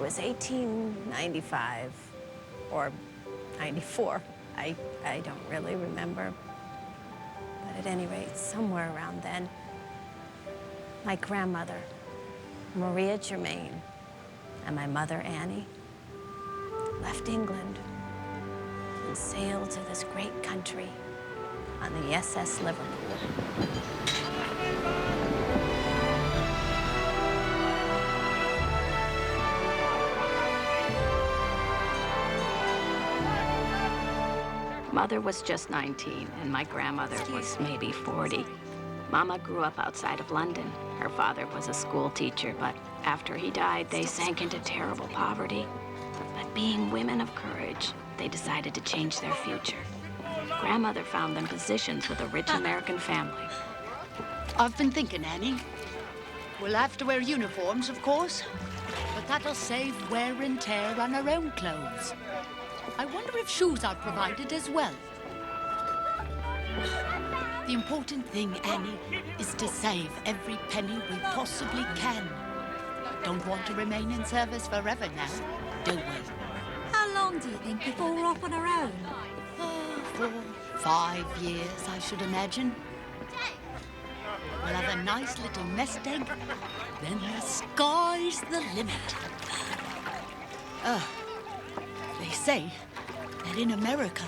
was 1895 or 94. I don't really remember. But at any rate, somewhere around then, my grandmother, Maria Germain, and my mother, Annie, left England and sailed to this great country on the SS Liverpool. Mother was just 19, and my grandmother was maybe 40. Mama grew up outside of London. Her father was a school teacher, but after he died, they sank into terrible poverty. But being women of courage, they decided to change their future. Grandmother found them positions with a rich American family. I've been thinking, Annie. We'll have to wear uniforms, of course, but that'll save wear and tear on our own clothes. I wonder if shoes are provided as well. The important thing, Annie, is to save every penny we possibly can. Don't want to remain in service forever now, do we? How long do you think before we're off on our own? 4, 5 years, I should imagine. We'll have a nice little nest egg, then the sky's the limit. They say that in America,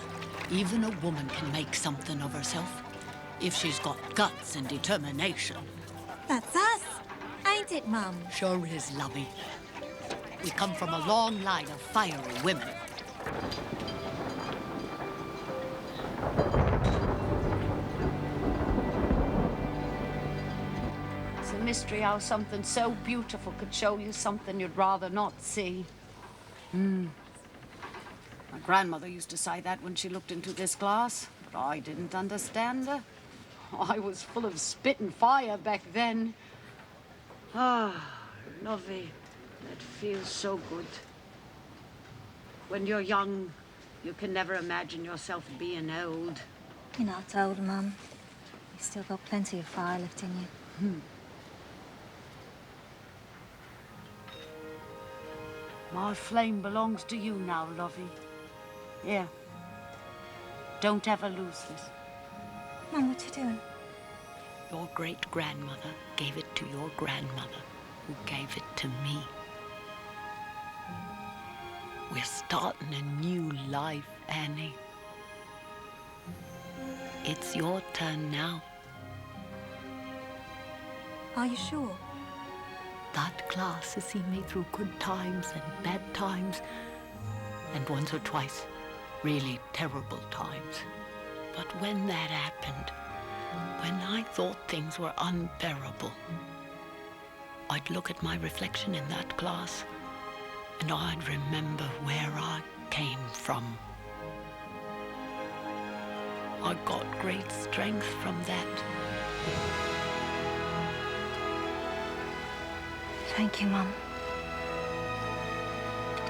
even a woman can make something of herself if she's got guts and determination. That's us, ain't it, Mum? Sure is, lovey. We come from a long line of fiery women. It's a mystery how something so beautiful could show you something you'd rather not see. My grandmother used to say that when she looked into this glass, but I didn't understand her. I was full of spit and fire back then. Ah, lovey, that feels so good. When you're young, you can never imagine yourself being old. You're not old, Mum. You've still got plenty of fire left in you. My flame belongs to you now, lovey. Here. Don't ever lose this. Mum, what you doing? Your great-grandmother gave it to your grandmother, who gave it to me. We're starting a new life, Annie. It's your turn now. Are you sure? That class has seen me through good times and bad times, and once or twice, really terrible times. But when that happened, when I thought things were unbearable, I'd look at my reflection in that glass, and I'd remember where I came from. I got great strength from that. Thank you, Mum.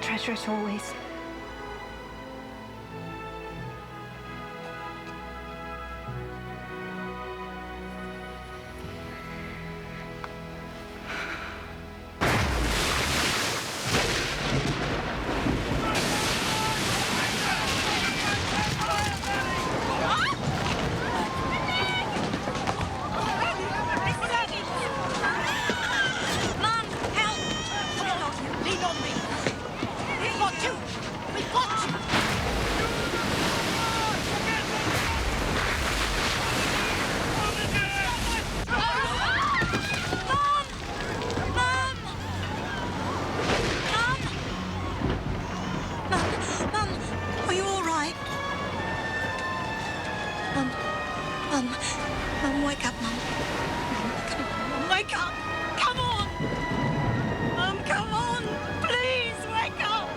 Treasure it always. Mum, wake up, Mum. Come on, Mum, wake up. Come on. Mum, come on. Please, wake up.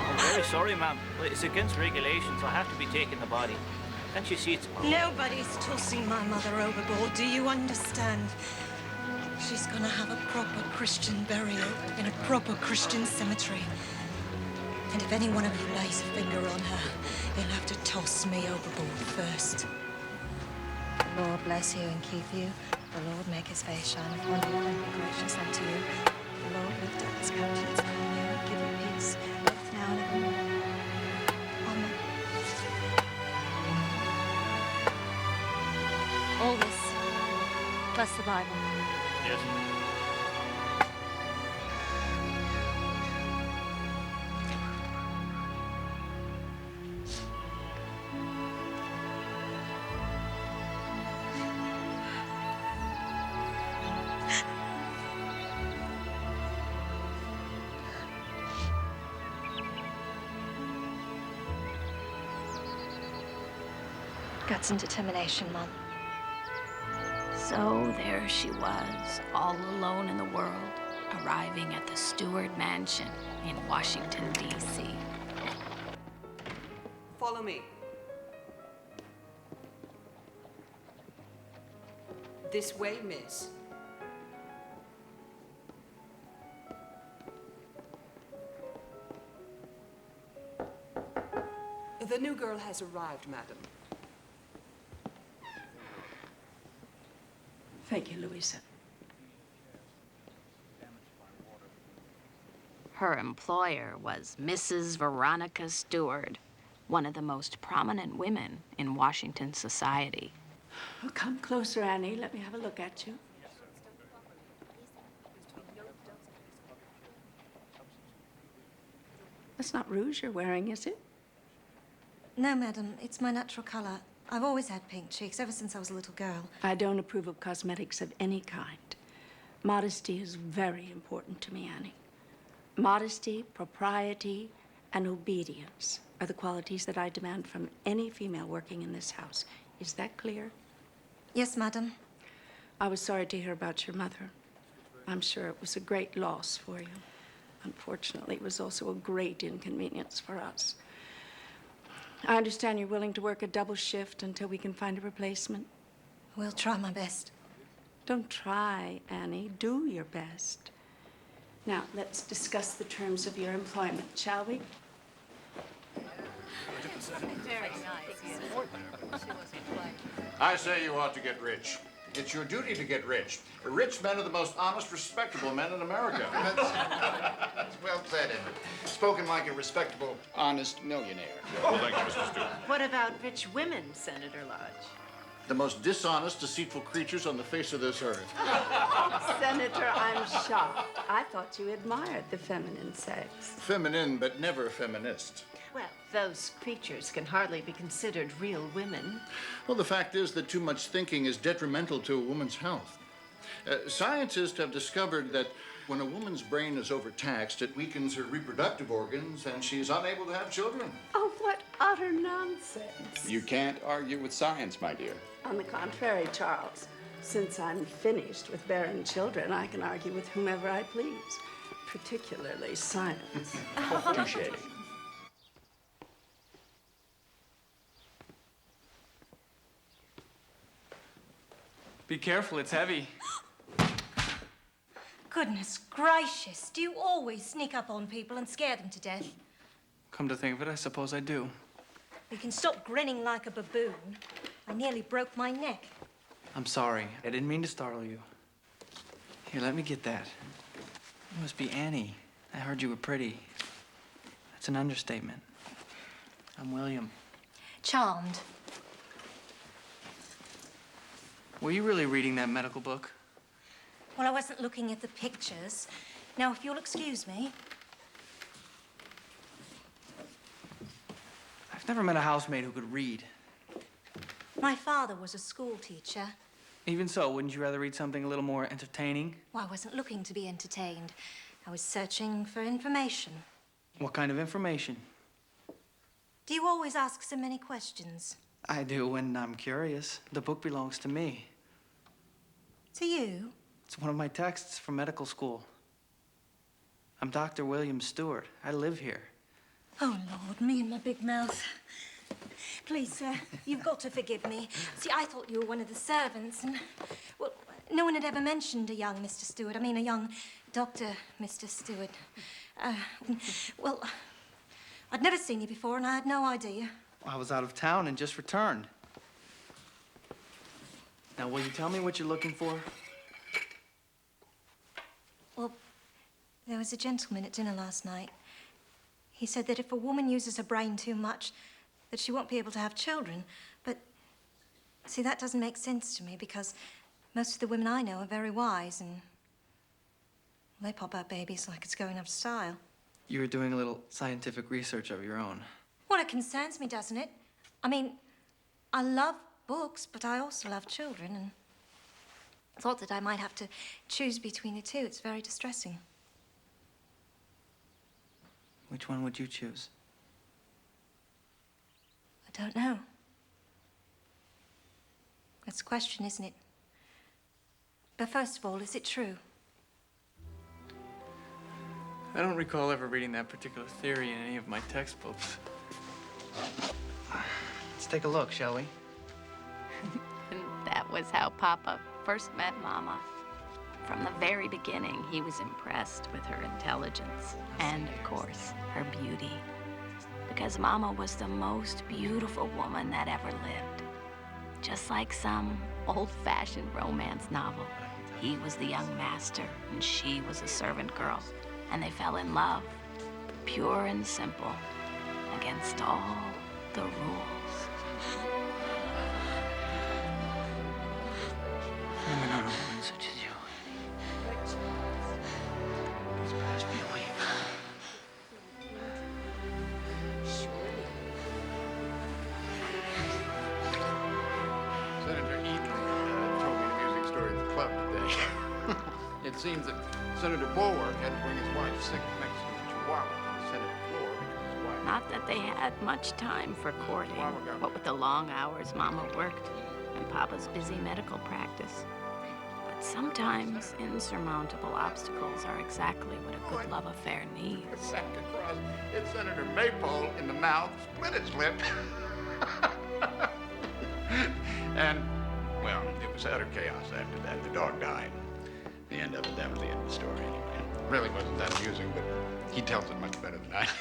I'm very sorry, ma'am, but it's against regulations. I have to be taking the body. Can't you see it's... Nobody's tossing my mother overboard, do you understand? She's gonna have a proper Christian burial in a proper Christian cemetery. And if any one of you lays a finger on her, you'll have to toss me overboard first. The Lord bless you and keep you. The Lord make his face shine upon you and be gracious unto you. The Lord lift up his countenance upon you and give you peace, both now and evermore. Amen. All this, plus the Bible. Yes. Guts and determination, Mum. So there she was, all alone in the world, arriving at the Stewart Mansion in Washington, D.C. Follow me. This way, miss. The new girl has arrived, madam. Thank you, Louisa. Her employer was Mrs. Veronica Stewart, one of the most prominent women in Washington society. Oh, come closer, Annie. Let me have a look at you. That's not rouge you're wearing, is it? No, madam, it's my natural color. I've always had pink cheeks ever since I was a little girl. I don't approve of cosmetics of any kind. Modesty is very important to me, Annie. Modesty, propriety, and obedience are the qualities that I demand from any female working in this house. Is that clear? Yes, madam. I was sorry to hear about your mother. I'm sure it was a great loss for you. Unfortunately, it was also a great inconvenience for us. I understand you're willing to work a double shift until we can find a replacement. Will try my best. Don't try, Annie. Do your best. Now, let's discuss the terms of your employment, shall we? I say you ought to get rich. It's your duty to get rich. Rich men are the most honest, respectable men in America. That's well said, Emmett. Spoken like a respectable, honest millionaire. Well, thank you, Mr. Stewart. What about rich women, Senator Lodge? The most dishonest, deceitful creatures on the face of this earth. Senator, I'm shocked. I thought you admired the feminine sex. Feminine, but never feminist. Well, those creatures can hardly be considered real women. Well, the fact is that too much thinking is detrimental to a woman's health. Scientists have discovered that when a woman's brain is overtaxed, it weakens her reproductive organs and she's unable to have children. Oh, what utter nonsense. You can't argue with science, my dear. On the contrary, Charles, since I'm finished with bearing children, I can argue with whomever I please, particularly science. Touche. Be careful, it's heavy. Goodness gracious, do you always sneak up on people and scare them to death? Come to think of it, I suppose I do. You can stop grinning like a baboon. I nearly broke my neck. I'm sorry. I didn't mean to startle you. Here, let me get that. You must be Annie. I heard you were pretty. That's an understatement. I'm William. Charmed. Were you really reading that medical book? Well, I wasn't looking at the pictures. Now, if you'll excuse me. I've never met a housemaid who could read. My father was a school teacher. Even so, wouldn't you rather read something a little more entertaining? Well, I wasn't looking to be entertained. I was searching for information. What kind of information? Do you always ask so many questions? I do when I'm curious. The book belongs to me. To you? It's one of my texts from medical school. I'm Dr. William Stewart. I live here. Oh, Lord, me and my big mouth. Please, sir, you've got to forgive me. See, I thought you were one of the servants, and, well, no one had ever mentioned a young Mr. Stewart. I mean, a young Dr. Mr. Stewart. Well, I'd never seen you before, and I had no idea. I was out of town and just returned. Now, will you tell me what you're looking for? Well, there was a gentleman at dinner last night. He said that if a woman uses her brain too much, that she won't be able to have children. But, see, that doesn't make sense to me because most of the women I know are very wise and they pop out babies like it's going out of style. You were doing a little scientific research of your own. Well, it concerns me, doesn't it? I mean, I love books, but I also love children, and I thought that I might have to choose between the two. It's very distressing. Which one would you choose? I don't know. That's a question, isn't it? But first of all, is it true? I don't recall ever reading that particular theory in any of my textbooks. Let's take a look, shall we? And that was how Papa first met Mama. From the very beginning, he was impressed with her intelligence and, of course, her beauty. Because Mama was the most beautiful woman that ever lived. Just like some old-fashioned romance novel. He was the young master, and she was a servant girl. And they fell in love, pure and simple, against all the rules. Never known a woman such as you. These past few weeks. Senator Eaton told me the music story at the club today. It seems that Senator Bulwark had to bring his wife's sick Mexican chihuahua to the Senate floor because his wife... Not that they had much time for courting, what with the long hours Mama worked and Papa's busy medical practice. But sometimes insurmountable obstacles are exactly what a good love affair needs. Santa Claus hit Senator Maypole in the mouth, split its lip. And, well, it was utter chaos after that. The dog died. The end of it, that was the end of the story. It really wasn't that amusing, but he tells it much better than I do.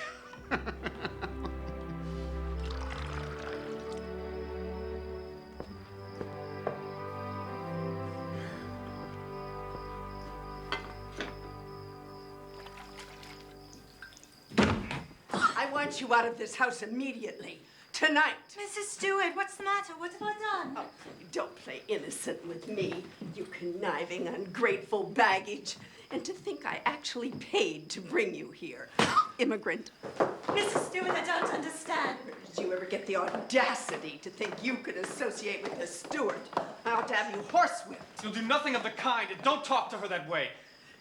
I want you out of this house immediately. Tonight. Mrs. Stewart, what's the matter? What have I done? Oh, don't play innocent with me, you conniving, ungrateful baggage. And to think I actually paid to bring you here. Immigrant. Mrs. Stewart, I don't understand. Did you ever get the audacity to think you could associate with the Stewart? I ought to have you horsewhipped. You'll do nothing of the kind, and don't talk to her that way.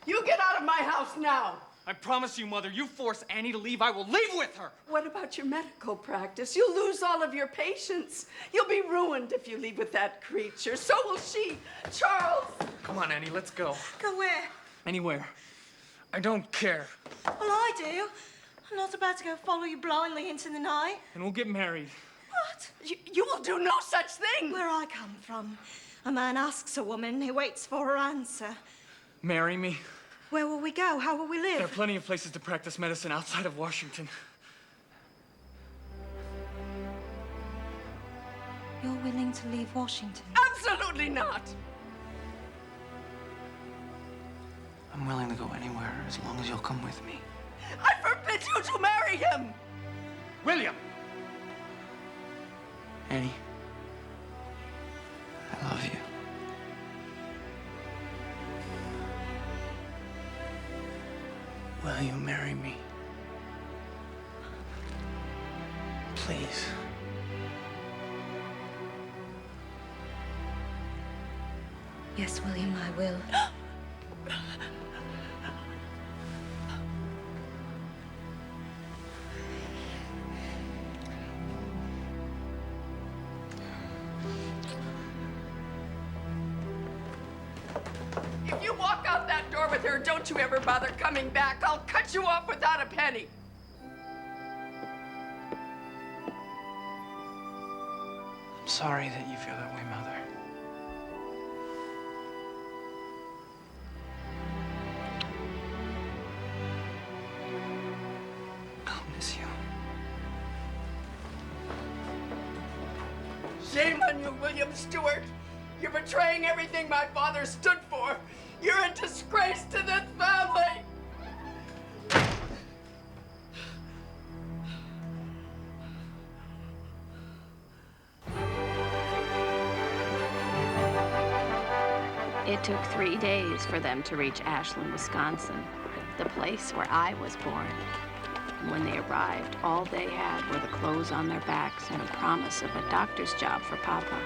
You get out of my house now. I promise you, Mother, you force Annie to leave, I will leave with her. What about your medical practice? You'll lose all of your patients. You'll be ruined if you leave with that creature. So will she. Charles! Come on, Annie, let's go. Go where? Anywhere. I don't care. Well, I do. I'm not about to go follow you blindly into the night. And we'll get married. What? You will do no such thing. Where I come from, a man asks a woman, he waits for her answer. Marry me. Where will we go? How will we live? There are plenty of places to practice medicine outside of Washington. You're willing to leave Washington? Absolutely not. I'm willing to go anywhere as long as you'll come with me. I forbid you to marry him. William! Annie, I love you. Will you marry me? Please. Yes, William, I will. If you walk out that door with her, don't you ever bother coming back. I'll cut you off without a penny. I'm sorry that you feel that way, Mother. I'll miss you. Shame on you, William Stewart. You're betraying everything my father stood for. You're a disgrace to this family. It took 3 days for them to reach Ashland, Wisconsin, the place where I was born. When they arrived, all they had were the clothes on their backs and a promise of a doctor's job for Papa.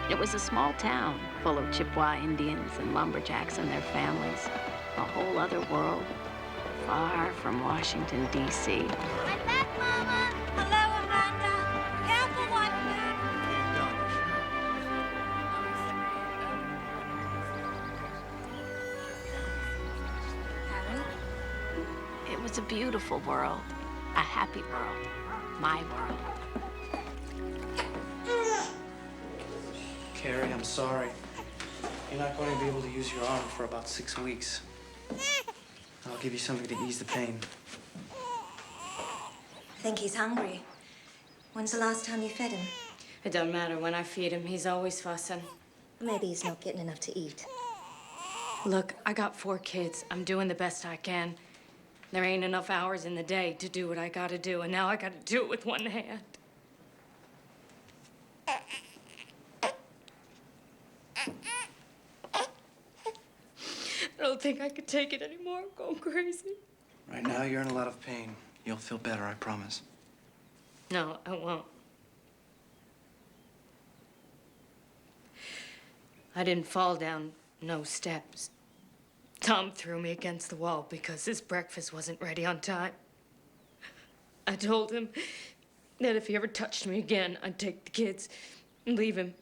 It was a small town full of Chippewa Indians and lumberjacks and their families. A whole other world, far from Washington, D.C. I'm back, Mama. Hello, Amanda. Careful, one. Harry? It was a beautiful world, a happy world, my world. Carrie, I'm sorry. You're not going to be able to use your arm for about 6 weeks. I'll give you something to ease the pain. I think he's hungry. When's the last time you fed him? It don't matter when I feed him. He's always fussing. Maybe he's not getting enough to eat. Look, I got 4 kids. I'm doing the best I can. There ain't enough hours in the day to do what I gotta do, and now I gotta do it with one hand. I don't think I could take it anymore. I'm going crazy. Right now, you're in a lot of pain. You'll feel better, I promise. No, I won't. I didn't fall down no steps. Tom threw me against the wall because his breakfast wasn't ready on time. I told him that if he ever touched me again, I'd take the kids and leave him.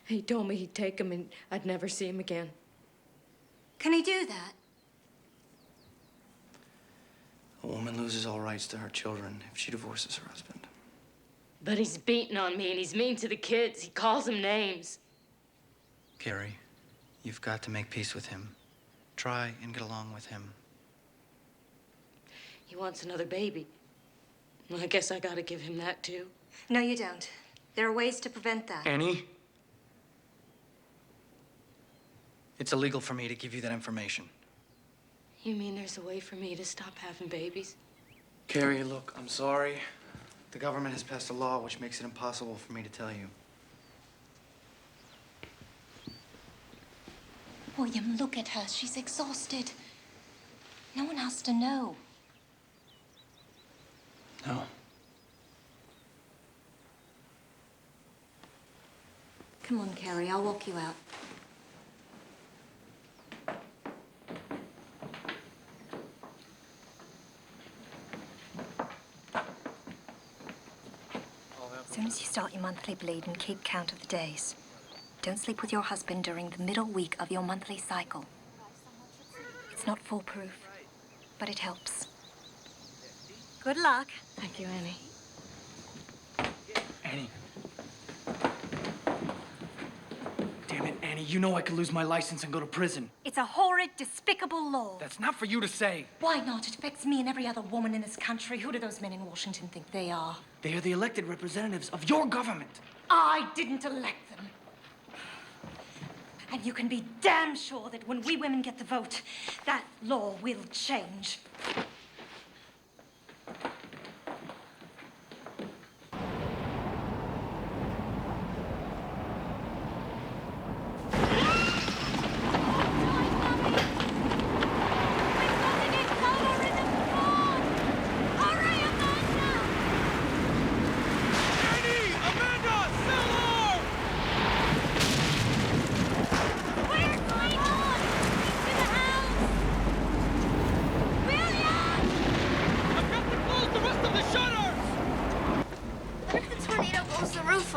He told me he'd take them and I'd never see him again. Can he do that? A woman loses all rights to her children if she divorces her husband. But he's beating on me and he's mean to the kids. He calls them names. Carrie, you've got to make peace with him. Try and get along with him. He wants another baby. Well, I guess I gotta give him that too. No, you don't. There are ways to prevent that. Annie? It's illegal for me to give you that information. You mean there's a way for me to stop having babies? Carrie, look, I'm sorry. The government has passed a law which makes it impossible for me to tell you. William, look at her. She's exhausted. No one has to know. No. Come on, Carrie. I'll walk you out. As soon as you start your monthly bleed and keep count of the days. Don't sleep with your husband during the middle week of your monthly cycle. It's not foolproof, but it helps. Good luck. Thank you, Annie. Annie. Damn it, Annie. You know I could lose my license and go to prison. It's a horrid, despicable law. That's not for you to say. Why not? It affects me and every other woman in this country. Who do those men in Washington think they are? They are the elected representatives of your government. I didn't elect them. And you can be damn sure that when we women get the vote, that law will change.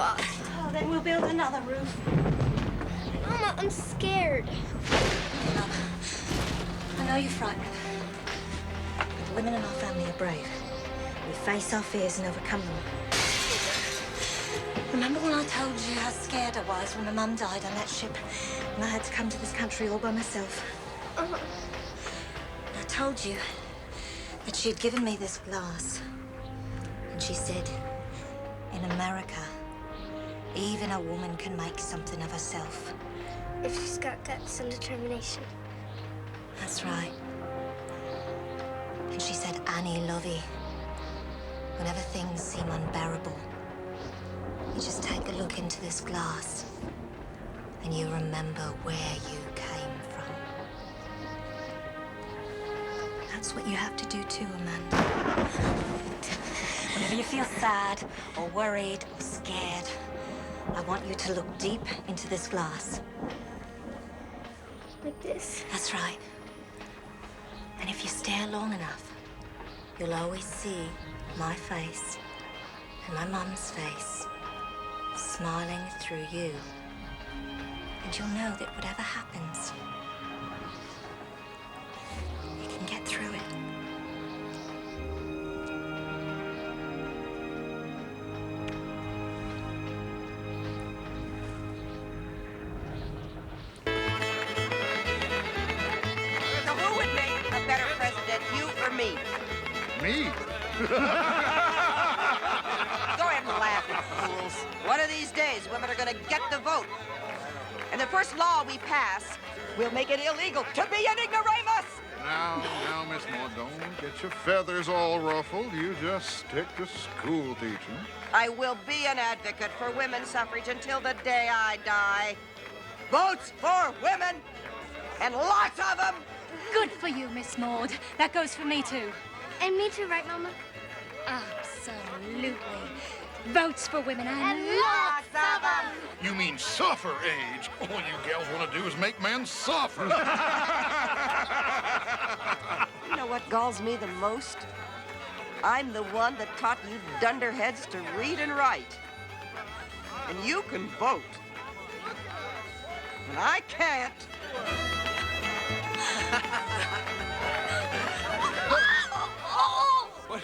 Oh, then we'll build another roof. Mama, I'm scared. I know you're frightened. But the women in our family are brave. We face our fears and overcome them. Remember when I told you how scared I was when my mum died on that ship and I had to come to this country all by myself? I told you that she'd given me this glass. And she said, in America, Even a woman can make something of herself. If she's got guts and determination. That's right. And she said, Annie, lovey, whenever things seem unbearable, you just take a look into this glass and you remember where you came from. That's what you have to do too, Amanda. Whenever you feel sad or worried or scared, I want you to look deep into this glass. Like this? That's right. And if you stare long enough, you'll always see my face and my mum's face smiling through you. And you'll know that whatever happens, you can get through it. So who would make a better president, you or me? Me? Go ahead and laugh, you fools. One of these days, women are gonna get the vote. And the first law we pass will make it illegal to be an ignoramus! Now, Miss Maud, don't get your feathers all ruffled. You just stick to school teaching. I will be an advocate for women's suffrage until the day I die. Votes for women! And lots of them! Good for you, Miss Maud. That goes for me, too. And me too, right, Mama? Absolutely. Votes for women and lots of them. You mean suffer age? All you gals want to do is make men suffer. You know what galls me the most? I'm the one that taught you dunderheads to read and write. And you can vote. And I can't. What?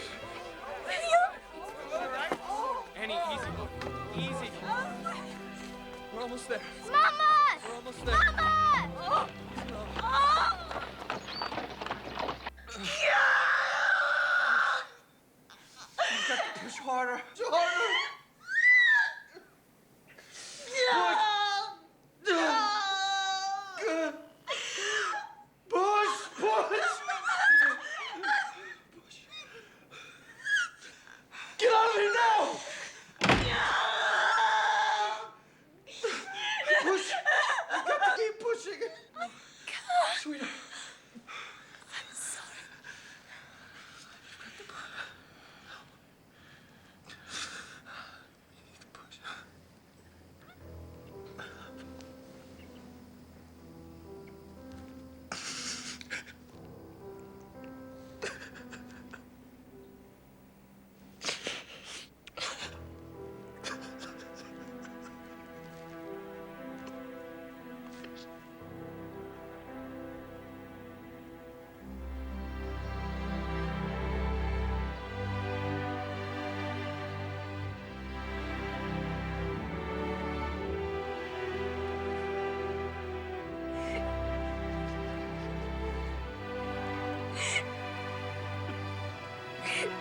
Annie, easy. Easy. We're almost there. Mama! We're almost there. Mama! You've got to push harder. Push harder. Good. Push. Get out of here now! Push. You got to keep pushing. Sweetheart. I'm sorry.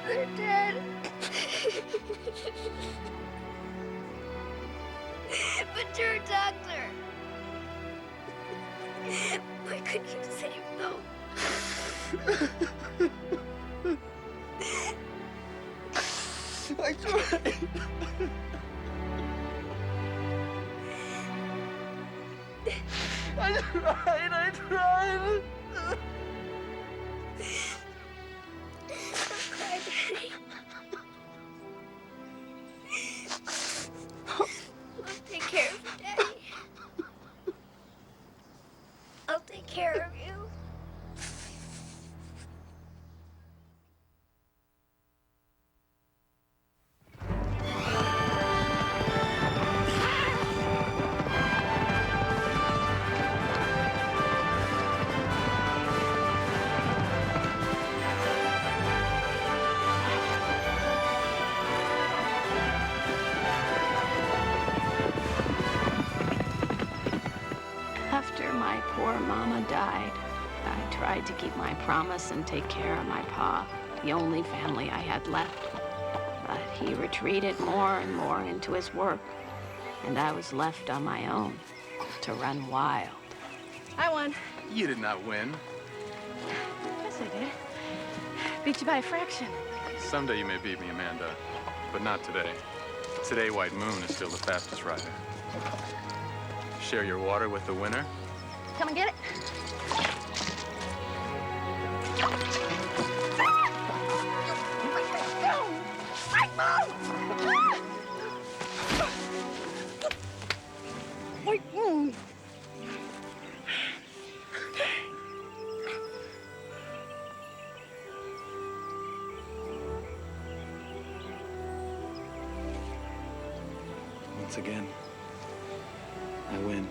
They're dead. But you're a doctor. Why couldn't you save them? I tried. I tried. Don't cry, Daddy. I'll take care of you, Daddy. I'll take care of you. After my poor mama died, I tried to keep my promise and take care of my pa, the only family I had left. But he retreated more and more into his work. And I was left on my own to run wild. I won. You did not win. Yes, I did. Beat you by a fraction. Someday you may beat me, Amanda, but not today. Today, White Moon is still the fastest rider. Share your water with the winner. Come and get it. White Moon! Once again, I win.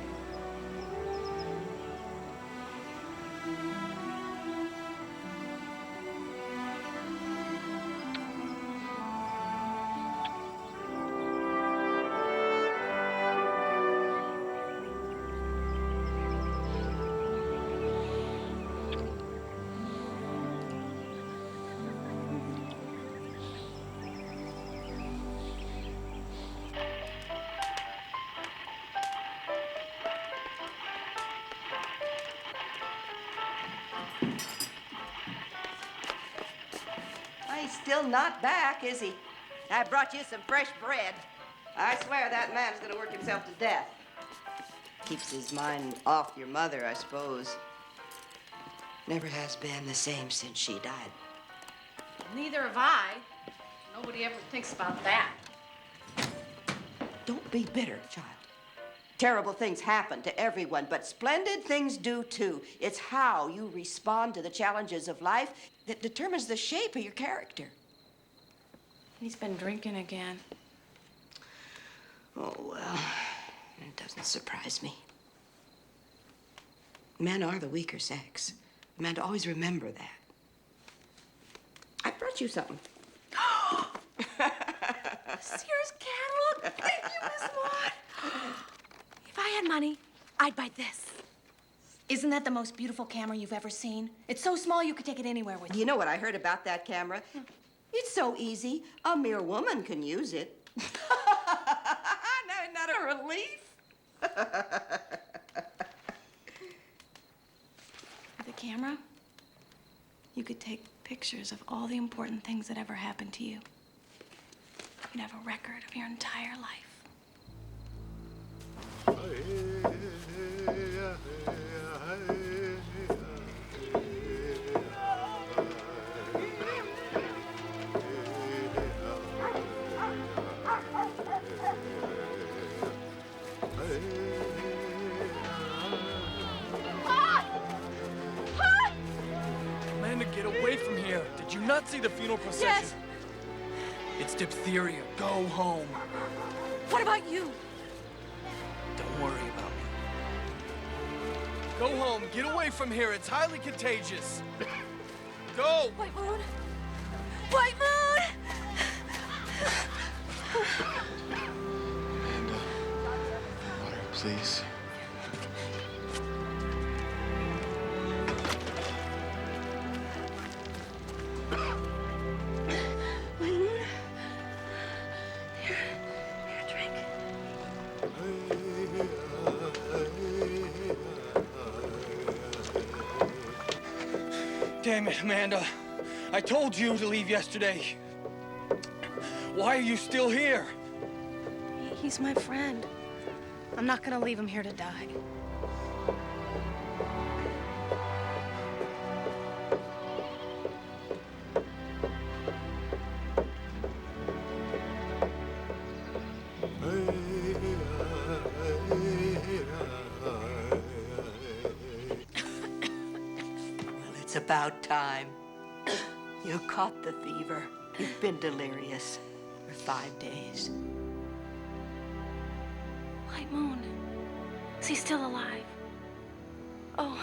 He's still not back, is he? I brought you some fresh bread. I swear that man's gonna work himself to death. Keeps his mind off your mother, I suppose. Never has been the same since she died. Neither have I. Nobody ever thinks about that. Don't be bitter, child. Terrible things happen to everyone, but splendid things do too. It's how you respond to the challenges of life that determines the shape of your character. He's been drinking again. Oh, well, it doesn't surprise me. Men are the weaker sex. Men always remember that. I brought you something. Sears catalog. Thank you, Miss Maud. If I had money, I'd buy this. Isn't that the most beautiful camera you've ever seen? It's so small you could take it anywhere with you. You know what I heard about that camera? It's so easy. A mere woman can use it. Not a relief. With a camera, you could take pictures of all the important things that ever happened to you. You'd have a record of your entire life. Amanda, get away from here. Did you not see the funeral procession? Yes. It's diphtheria. Go home. What about you? Don't worry about me. Go home. Get away from here. It's highly contagious. Go! White Moon! White Moon! Amanda, water, please. Damn it, Amanda. I told you to leave yesterday. Why are you still here? He's my friend. I'm not gonna leave him here to die. It's about time. You caught the fever. You've been delirious for 5 days. White Moon. Is he still alive? Oh.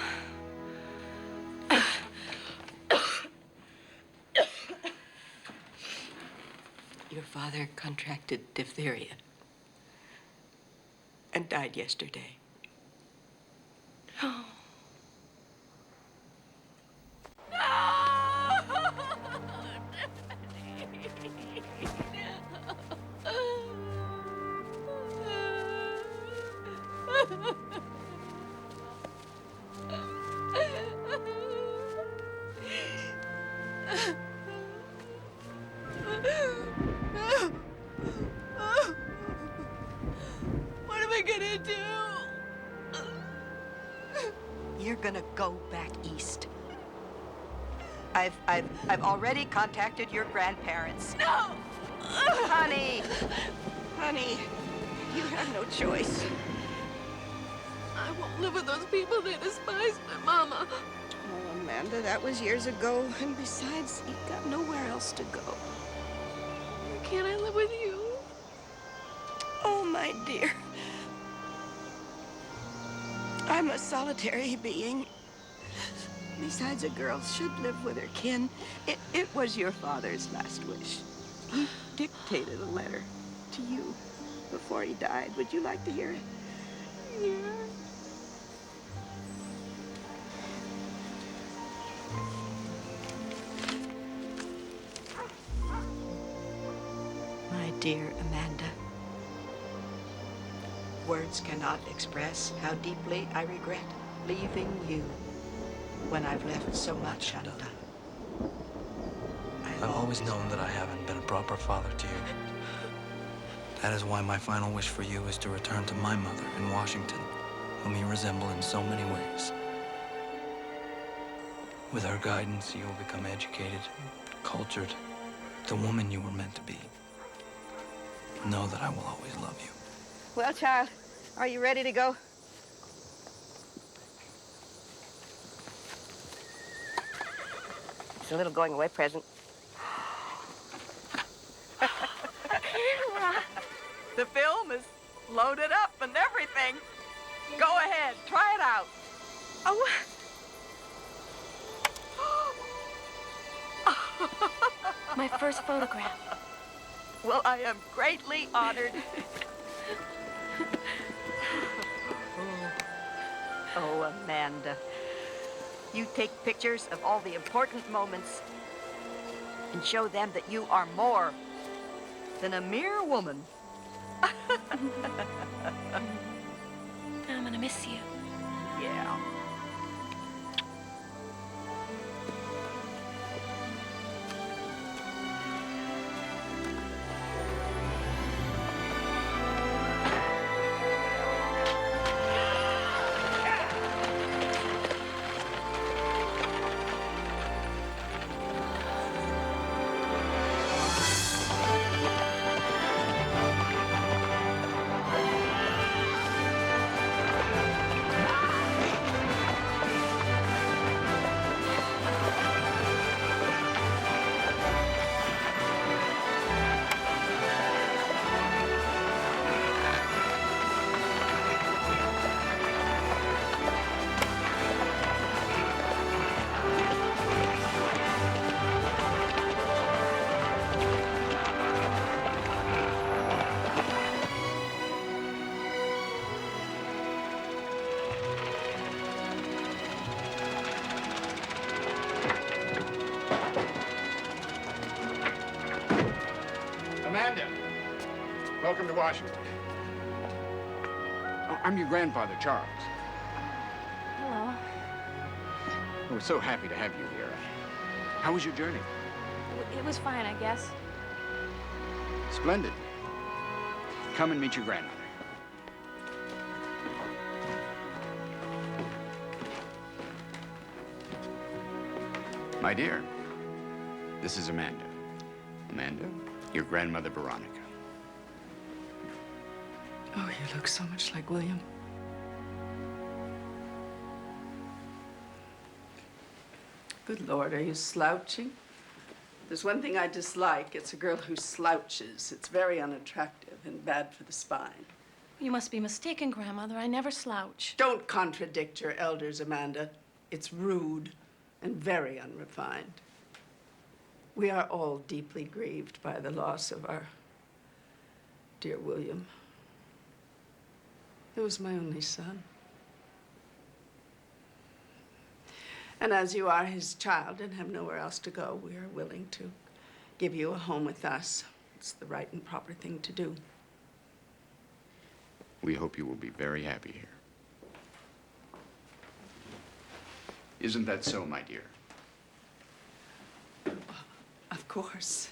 Your father contracted diphtheria and died yesterday. Oh. you're gonna go back east. I've already contacted your grandparents. No! Honey! Honey, you have no choice. I won't live with those people. They despise my mama. Oh, Amanda, that was years ago. And besides, you've got nowhere else to go. Can't I live with you? Oh, my dear. I'm a solitary being. Besides, a girl should live with her kin. It was your father's last wish. He dictated a letter to you before he died. Would you like to hear it? Yeah. My dear Amanda, words cannot express how deeply I regret leaving you when I've left so much undone. I've always known that I haven't been a proper father to you. That is why my final wish for you is to return to my mother in Washington, whom you resemble in so many ways. With her guidance, you will become educated, cultured, the woman you were meant to be. Know that I will always love you. Well, child, are you ready to go? It's a little going away present. The film is loaded up and everything. Go ahead, try it out. Oh. My first photograph. Well, I am greatly honored. Oh, Amanda. You take pictures of all the important moments and show them that you are more than a mere woman. I'm gonna miss you. Yeah. Amanda, welcome to Washington. Oh, I'm your grandfather, Charles. Hello. We're so happy to have you here. How was your journey? It was fine, I guess. Splendid. Come and meet your grandmother. My dear, this is Amanda. Amanda, your grandmother, Veronica. Oh, you look so much like William. Good Lord, are you slouching? There's one thing I dislike. It's a girl who slouches. It's very unattractive and bad for the spine. You must be mistaken, Grandmother. I never slouch. Don't contradict your elders, Amanda. It's rude and very unrefined. We are all deeply grieved by the loss of our dear William. He was my only son. And as you are his child and have nowhere else to go, we are willing to give you a home with us. It's the right and proper thing to do. We hope you will be very happy here. Isn't that so, my dear? Of course.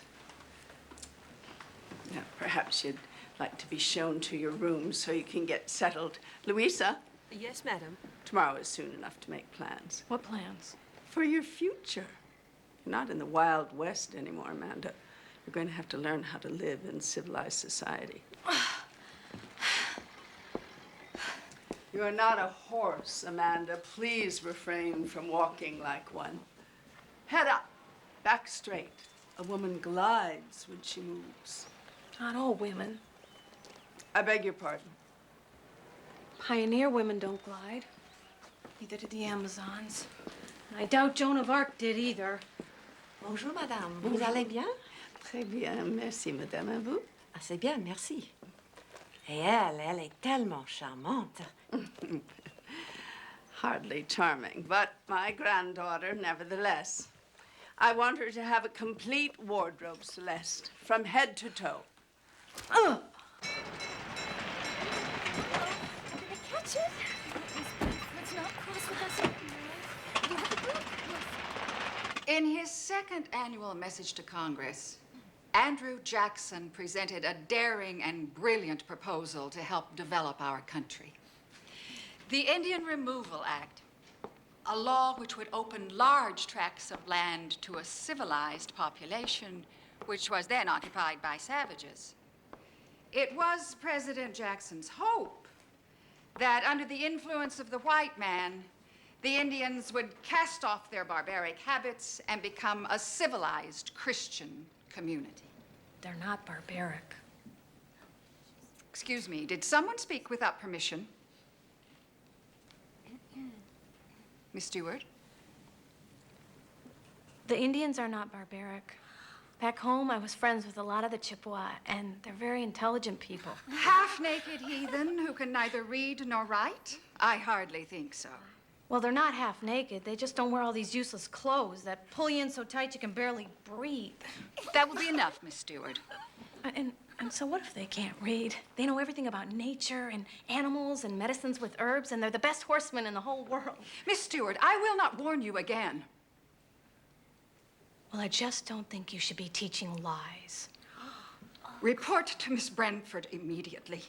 Now, perhaps you'd like to be shown to your room so you can get settled. Louisa, Yes, madam. Tomorrow is soon enough to make plans. What plans? For your future. You're not in the Wild West anymore, Amanda. You're going to have to learn how to live in civilized society. You are not a horse, Amanda. Please refrain from walking like one. Head up, back straight. A woman glides when she moves. Not all women. I beg your pardon. Pioneer women don't glide. Neither did the Amazons. And I doubt Joan of Arc did either. Bonjour, madame. Vous allez bien? Très bien, merci, madame. À vous? Ah, c'est bien, merci. Et elle est tellement charmante. Hardly charming, but my granddaughter, nevertheless. I want her to have a complete wardrobe, Celeste, from head to toe. Oh! Did I catch it? Let's not cross with us. You have a group? In his second annual message to Congress, Andrew Jackson presented a daring and brilliant proposal to help develop our country. The Indian Removal Act, a law which would open large tracts of land to a civilized population, which was then occupied by savages. It was President Jackson's hope that under the influence of the white man, the Indians would cast off their barbaric habits and become a civilized Christian community. They're not barbaric. Excuse me, did someone speak without permission? Miss Stewart? The Indians are not barbaric. Back home, I was friends with a lot of the Chippewa, and they're very intelligent people. Half-naked heathen who can neither read nor write? I hardly think so. Well, they're not half naked. They just don't wear all these useless clothes that pull you in so tight you can barely breathe. That will be enough, Miss Stewart. And so what if they can't read? They know everything about nature and animals and medicines with herbs, and they're the best horsemen in the whole world. Miss Stewart, I will not warn you again. Well, I just don't think you should be teaching lies. Report to Miss Brentford immediately.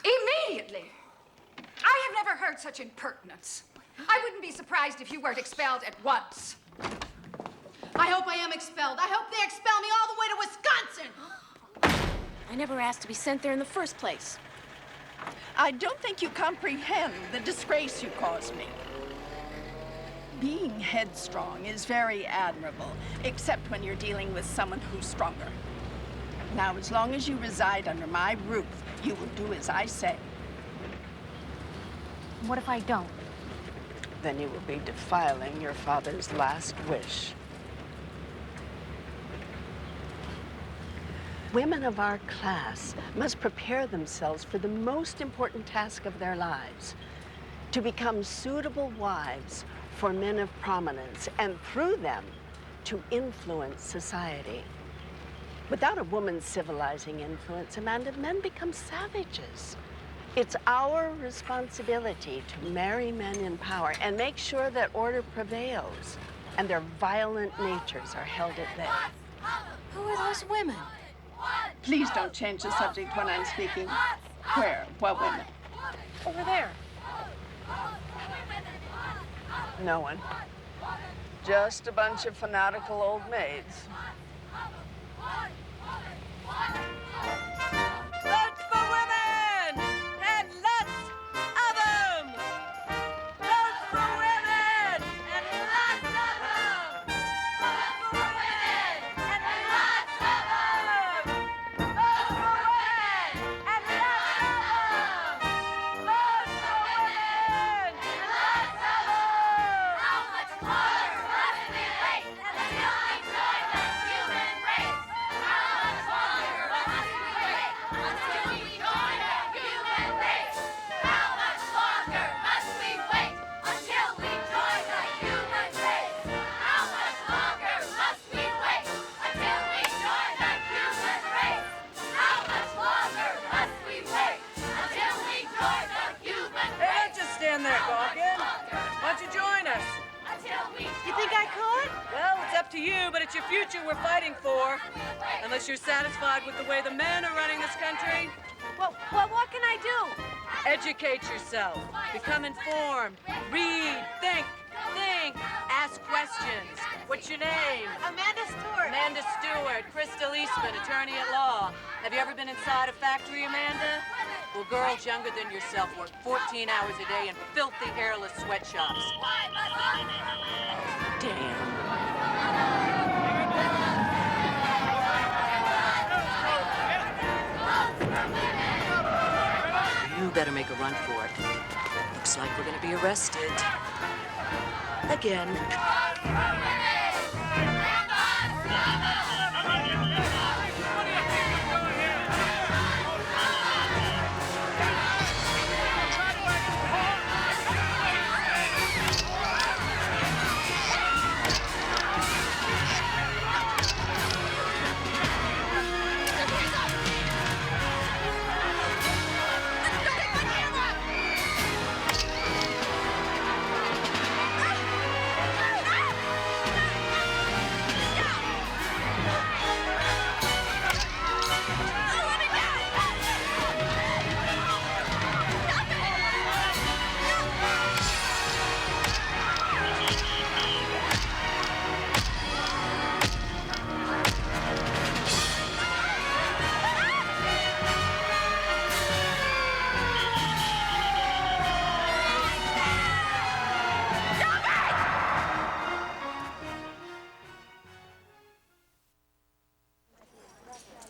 Immediately! I have never heard such impertinence. I wouldn't be surprised if you weren't expelled at once. I hope I am expelled. I hope they expel me all the way to Wisconsin. I never asked to be sent there in the first place. I don't think you comprehend the disgrace you caused me. Being headstrong is very admirable, except when you're dealing with someone who's stronger. Now, as long as you reside under my roof, you will do as I say. What if I don't? Then you will be defiling your father's last wish. Women of our class must prepare themselves for the most important task of their lives, to become suitable wives for men of prominence, and through them, to influence society. Without a woman's civilizing influence, Amanda, men become savages. It's our responsibility to marry men in power and make sure that order prevails and their violent natures are held at bay. Who are those women? Please don't change the subject when I'm speaking. Where? What women? Over there. No one. Just a bunch of fanatical old maids. Vote for women! And lots of them! Vote for women! And lots of them! Vote for women! And lots of them! Vote for women! And lots of them! Vote for women! And lots of them! How much longer must we wait until we join the human race? How much longer must we wait until we join the human race? How much longer must we wait until we join the human race? How much longer must we wait until we join the human race? How much longer must we wait until we join the human race? Hey, don't just stand there, gawking. Why don't you join us? You think I could? Well, it's up to you, but it's your future we're fighting for. Unless you're satisfied with the way the men are running this country, Well, what can I do? Educate yourself. Become informed. Read. Think. Ask questions. What's your name? Amanda Stewart. Amanda Stewart. Crystal Eastman, attorney at law. Have you ever been inside a factory, Amanda? Well, girls younger than yourself work 14 hours a day in filthy, airless sweatshops. Damn. You better make a run for it. Looks like we're gonna be arrested. Again.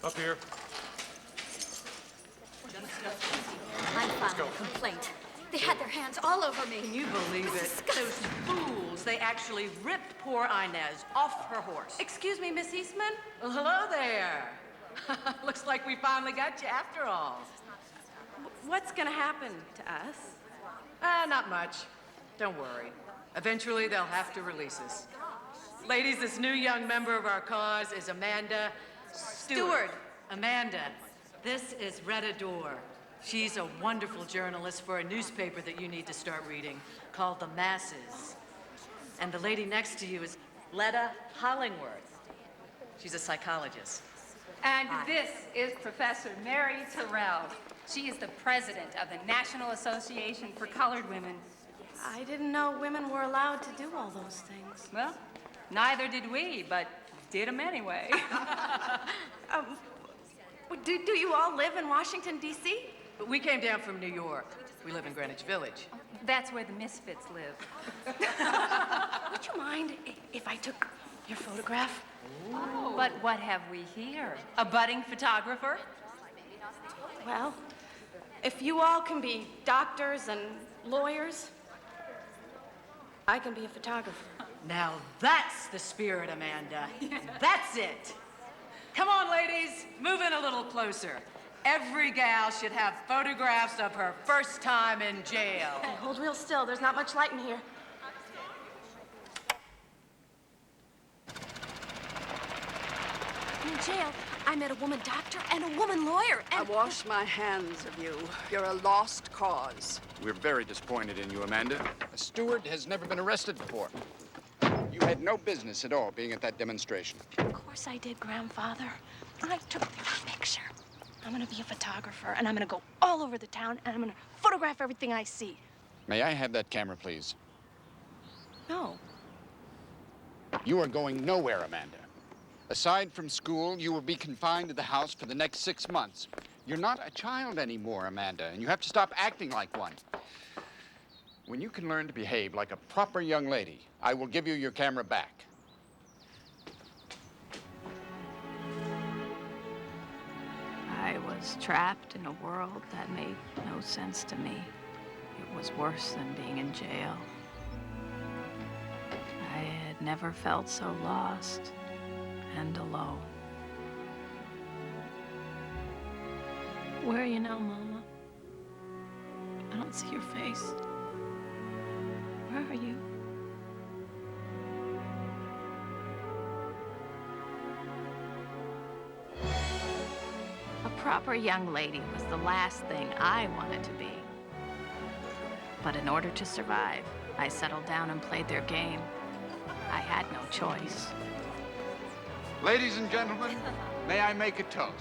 Up here. I filed a complaint. They had their hands all over me. Can you believe it? Those fools, they actually ripped poor Inez off her horse. Excuse me, Miss Eastman? Well, hello there. Looks like we finally got you after all. What's gonna happen to us? Not much. Don't worry. Eventually, they'll have to release us. Ladies, this new young member of our cause is Amanda Stewart. Amanda, this is Retta Dorr. She's a wonderful journalist for a newspaper that you need to start reading called The Masses. And the lady next to you is Letta Hollingworth. She's a psychologist. And this is Professor Mary Terrell. She is the president of the National Association for Colored Women. I didn't know women were allowed to do all those things. Well, neither did we, but did them anyway. Do you all live in Washington, D.C.? We came down from New York. We live in Greenwich Village. That's where the misfits live. Would you mind if I took your photograph? Oh. But what have we here? A budding photographer? Well, if you all can be doctors and lawyers, I can be a photographer. Now that's the spirit, Amanda. That's it. Come on, ladies, move in a little closer. Every gal should have photographs of her first time in jail. Hey, hold real still. There's not much light in here. In jail, I met a woman doctor and a woman lawyer, and... I wash my hands of you. You're a lost cause. We're very disappointed in you, Amanda. A steward has never been arrested before. You had no business at all being at that demonstration. Of course I did, Grandfather. I took the picture. I'm gonna be a photographer, and I'm gonna go all over the town, and I'm gonna photograph everything I see. May I have that camera, please? No. You are going nowhere, Amanda. Aside from school, you will be confined to the house for the next 6 months. You're not a child anymore, Amanda, and you have to stop acting like one. When you can learn to behave like a proper young lady, I will give you your camera back. I was trapped in a world that made no sense to me. It was worse than being in jail. I had never felt so lost and alone. Where are you now, Mama? I don't see your face. Where are you? A proper young lady was the last thing I wanted to be. But in order to survive, I settled down and played their game. I had no choice. Ladies and gentlemen, may I make a toast?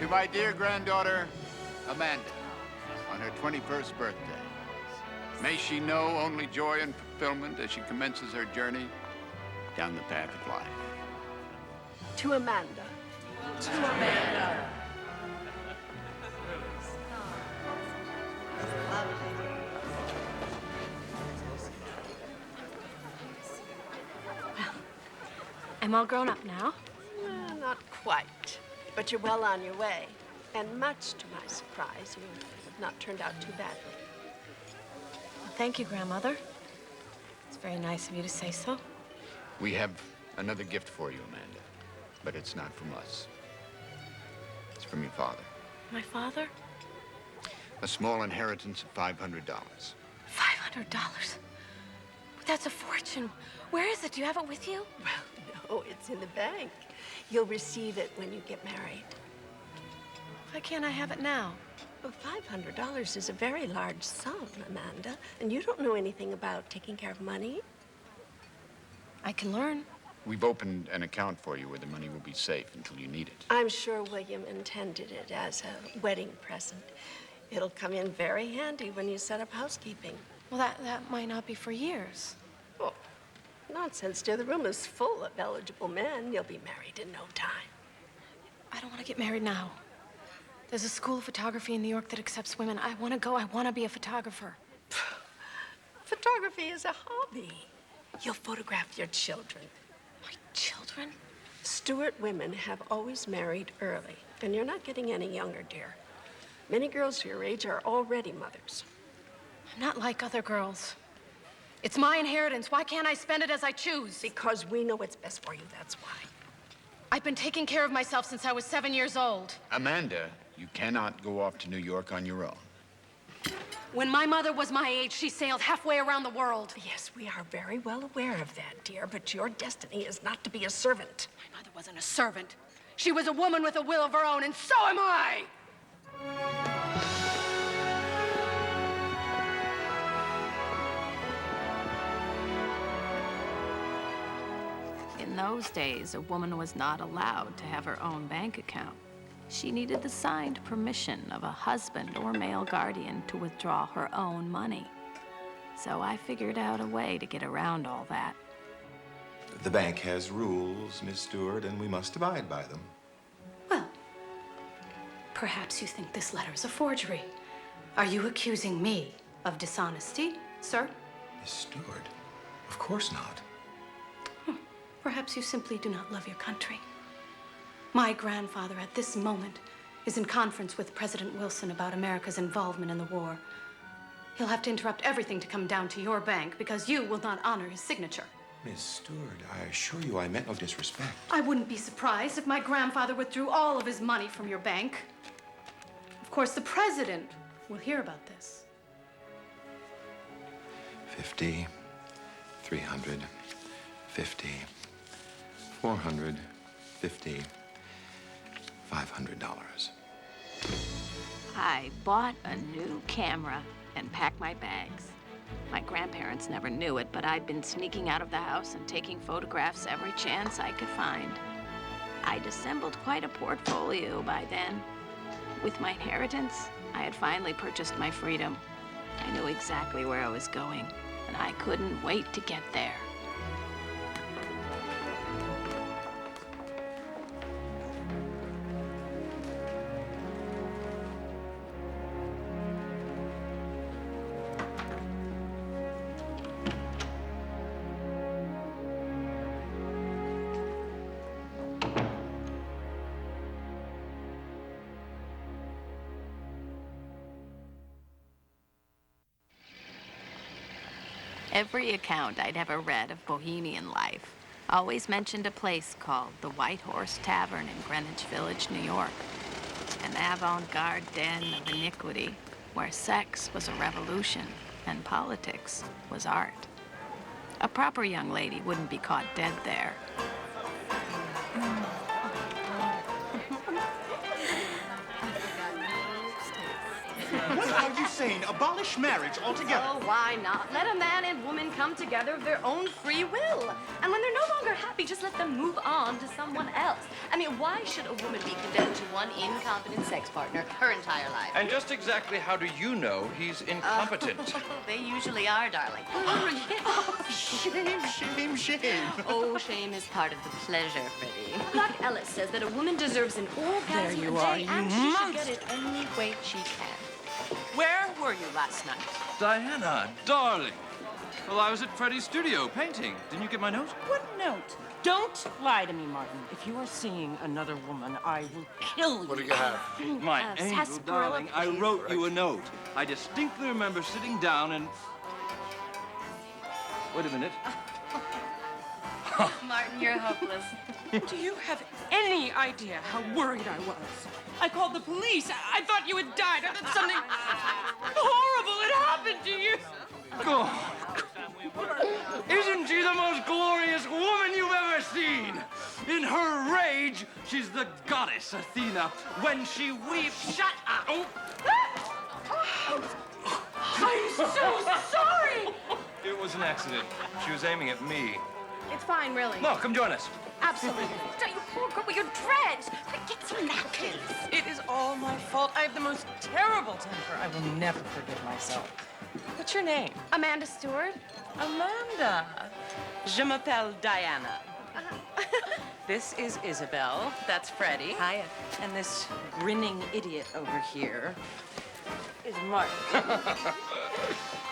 To my dear granddaughter, Amanda, on her 21st birthday. May she know only joy and fulfillment as she commences her journey down the path of life. To Amanda. To Amanda. I'm all grown up now. Not quite, but you're well on your way. And much to my surprise, you have not turned out too badly. Well, thank you, Grandmother. It's very nice of you to say so. We have another gift for you, Amanda, but it's not from us. It's from your father. My father? A small inheritance of $500. $500? That's a fortune. Where is it? Do you have it with you? No, it's in the bank. You'll receive it when you get married. Why can't I have it now? Well, $500 is a very large sum, Amanda, and you don't know anything about taking care of money. I can learn. We've opened an account for you where the money will be safe until you need it. I'm sure William intended it as a wedding present. It'll come in very handy when you set up housekeeping. Well, that might not be for years. Oh, nonsense, dear. The room is full of eligible men. You'll be married in no time. I don't want to get married now. There's a school of photography in New York that accepts women. I want to go. I want to be a photographer. Photography is a hobby. You'll photograph your children. My children? Stewart women have always married early, and you're not getting any younger, dear. Many girls your age are already mothers. I'm not like other girls. It's my inheritance. Why can't I spend it as I choose? Because we know what's best for you, that's why. I've been taking care of myself since I was 7 years old. Amanda, you cannot go off to New York on your own. When my mother was my age, she sailed halfway around the world. Yes, we are very well aware of that, dear, but your destiny is not to be a servant. My mother wasn't a servant. She was a woman with a will of her own, and so am I! In those days, a woman was not allowed to have her own bank account. She needed the signed permission of a husband or male guardian to withdraw her own money. So I figured out a way to get around all that. The bank has rules, Miss Stewart, and we must abide by them. Perhaps you think this letter is a forgery. Are you accusing me of dishonesty, sir? Miss Stewart, of course not. Perhaps you simply do not love your country. My grandfather at this moment is in conference with President Wilson about America's involvement in the war. He'll have to interrupt everything to come down to your bank because you will not honor his signature. Miss Stewart, I assure you I meant no disrespect. I wouldn't be surprised if my grandfather withdrew all of his money from your bank. Of course, the president will hear about this. 50, 300, 50, 450, $500. I bought a new camera and packed my bags. My grandparents never knew it, but I'd been sneaking out of the house and taking photographs every chance I could find. I'd assembled quite a portfolio by then. With my inheritance, I had finally purchased my freedom. I knew exactly where I was going, and I couldn't wait to get there. Every account I'd ever read of Bohemian life always mentioned a place called the White Horse Tavern in Greenwich Village, New York. An avant-garde den of iniquity where sex was a revolution and politics was art. A proper young lady wouldn't be caught dead there. you saying? Abolish marriage altogether. Oh, why not? Let a man and woman come together of their own free will. And when they're no longer happy, just let them move on to someone else. I mean, why should a woman be condemned to one incompetent sex partner her entire life? And just exactly how do you know he's incompetent? They usually are, darling. Shame, shame. Oh, shame is part of the pleasure, Freddie. Doc Ellis says that a woman deserves an orgasm There you a are, day, you and she should get monster. it any way she can. Where were you last night? Diana, darling. Well, I was at Freddie's studio painting. Didn't you get my note? What note? Don't lie to me, Martin. If you are seeing another woman, I will kill you. What do you have? My angel, sarsaparilla, darling, I please. wrote you a note. I distinctly remember sitting down and... Wait a minute. Martin, you're hopeless. Do you have any idea how worried I was? I called the police. I thought you had died. I thought something horrible had happened to you. God. Isn't she the most glorious woman you've ever seen? In her rage, she's the goddess Athena. When she weeps... Shut up! Oh. I'm so sorry! It was an accident. She was aiming at me. It's fine, really. No, come join us. Absolutely. Don't you poor girl, you're drenched. Get some napkins. It is all my fault. I have the most terrible temper. I will never forgive myself. What's your name? Amanda Stewart. Amanda. Je m'appelle Diana. This is Isabel. That's Freddie. Hiya. And this grinning idiot over here is Martin.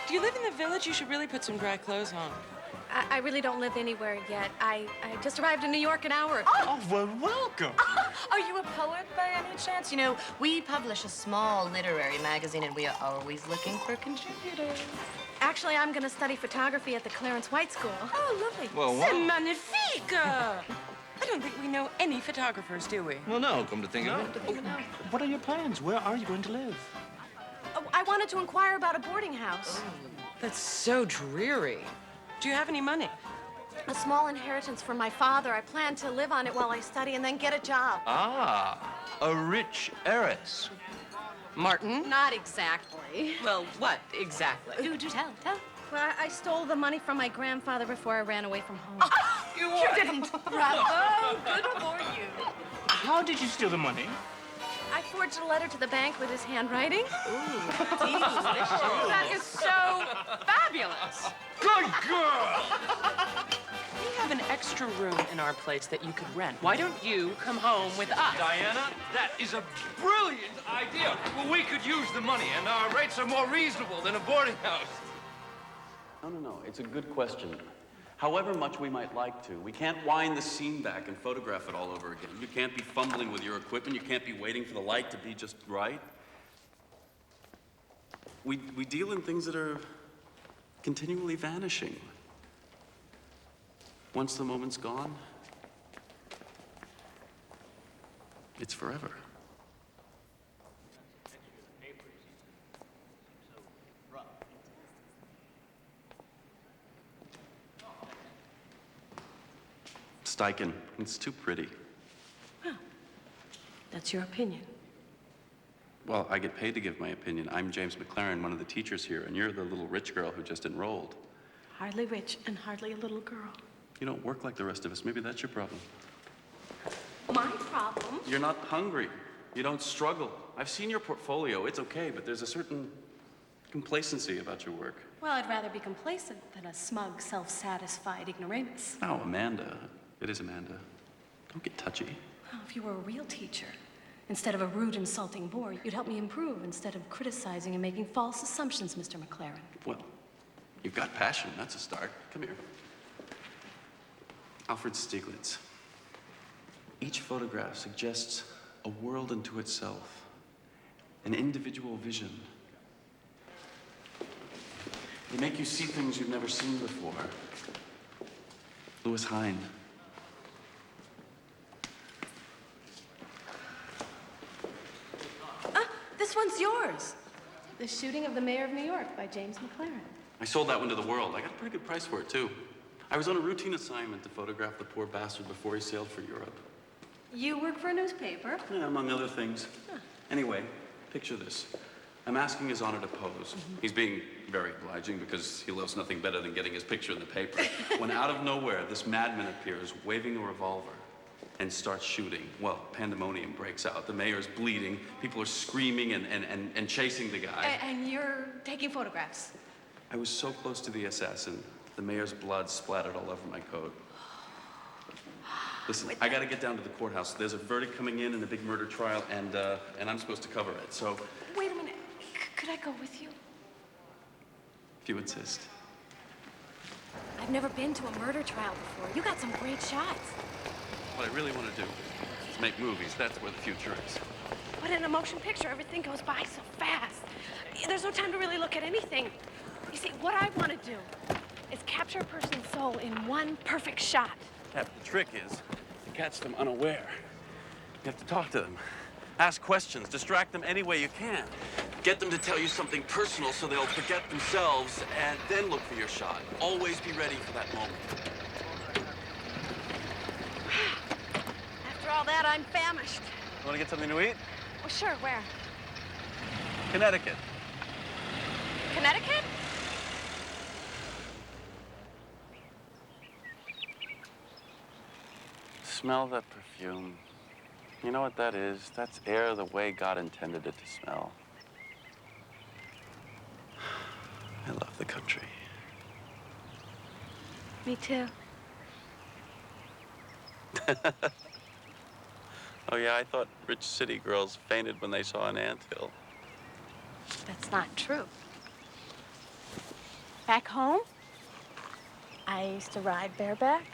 Do you live in the village? You should really put some dry clothes on. I really don't live anywhere yet. I just arrived in New York an hour ago. Oh, well, welcome. Are you a poet by any chance? You know, we publish a small literary magazine, and we are always looking for contributors. Actually, I'm going to study photography at the Clarence White School. Oh, lovely. Well, C'est wow. magnifique! I don't think we know any photographers, do we? Well, no, come to think of it. What are your plans? Where are you going to live? Oh, I wanted to inquire about a boarding house. That's so dreary. Do you have any money? A small inheritance from my father. I plan to live on it while I study and then get a job. Ah, a rich heiress. Martin? Not exactly. Well, what exactly? Do tell. Well, I stole the money from my grandfather before I ran away from home. You didn't. Bravo. Good for you. How did you steal the money? I forged a letter to the bank with his handwriting. Ooh, delicious. That is so fabulous. Good girl! We have an extra room in our place that you could rent. Why don't you come home with us? Diana, that is a brilliant idea. Well, we could use the money, and our rates are more reasonable than a boarding house. No. It's a good question. However much we might like to, we can't wind the scene back and photograph it all over again. You can't be fumbling with your equipment. You can't be waiting for the light to be just right. We deal in things that are continually vanishing. Once the moment's gone, it's forever. Steichen, it's too pretty. That's your opinion. Well, I get paid to give my opinion. I'm James McLaren, one of the teachers here, and you're the little rich girl who just enrolled. Hardly rich and hardly a little girl. You don't work like the rest of us. Maybe that's your problem. My problem? You're not hungry. You don't struggle. I've seen your portfolio. It's okay, but there's a certain complacency about your work. Well, I'd rather be complacent than a smug, self-satisfied ignoramus. Oh, Amanda. It is Amanda. Don't get touchy. Oh, if you were a real teacher, instead of a rude, insulting bore, you'd help me improve instead of criticizing and making false assumptions, Mr. McLaren. Well, you've got passion. That's a start. Come here. Alfred Stieglitz. Each photograph suggests a world unto itself, an individual vision. They make you see things you've never seen before. Louis Hine. This one's yours. The Shooting of the Mayor of New York by James McLaren. I sold that one to the world. I got a pretty good price for it, too. I was on a routine assignment to photograph the poor bastard before he sailed for Europe. You work for a newspaper? Yeah, among other things. Anyway, picture this. I'm asking His Honor to pose. He's being very obliging because he loves nothing better than getting his picture in the paper. When out of nowhere, this madman appears, waving a revolver, and starts shooting. Well, pandemonium breaks out. The mayor's bleeding. People are screaming and chasing the guy. And you're taking photographs? I was so close to the assassin. The mayor's blood splattered all over my coat. Listen, I gotta get down to the courthouse. There's a verdict coming in a big murder trial, and I'm supposed to cover it. So, Wait a minute. Could I go with you? if you insist. I've never been to a murder trial before. You got some great shots. What I really want to do is make movies. That's where the future is. But in a motion picture, everything goes by so fast. There's no time to really look at anything. You see, what I want to do is capture a person's soul in one perfect shot. Cap, the trick is to catch them unaware. You have to talk to them, ask questions, distract them any way you can. Get them to tell you something personal so they'll forget themselves, and then look for your shot. Always be ready for that moment. After all that, I'm famished. You want to get something to eat? Oh, sure, where? Connecticut. Connecticut? Smell that perfume. You know what that is? That's air the way God intended it to smell. I love the country. Me too. Oh yeah, I thought rich city girls fainted when they saw an anthill. That's not true. Back home, I used to ride bareback,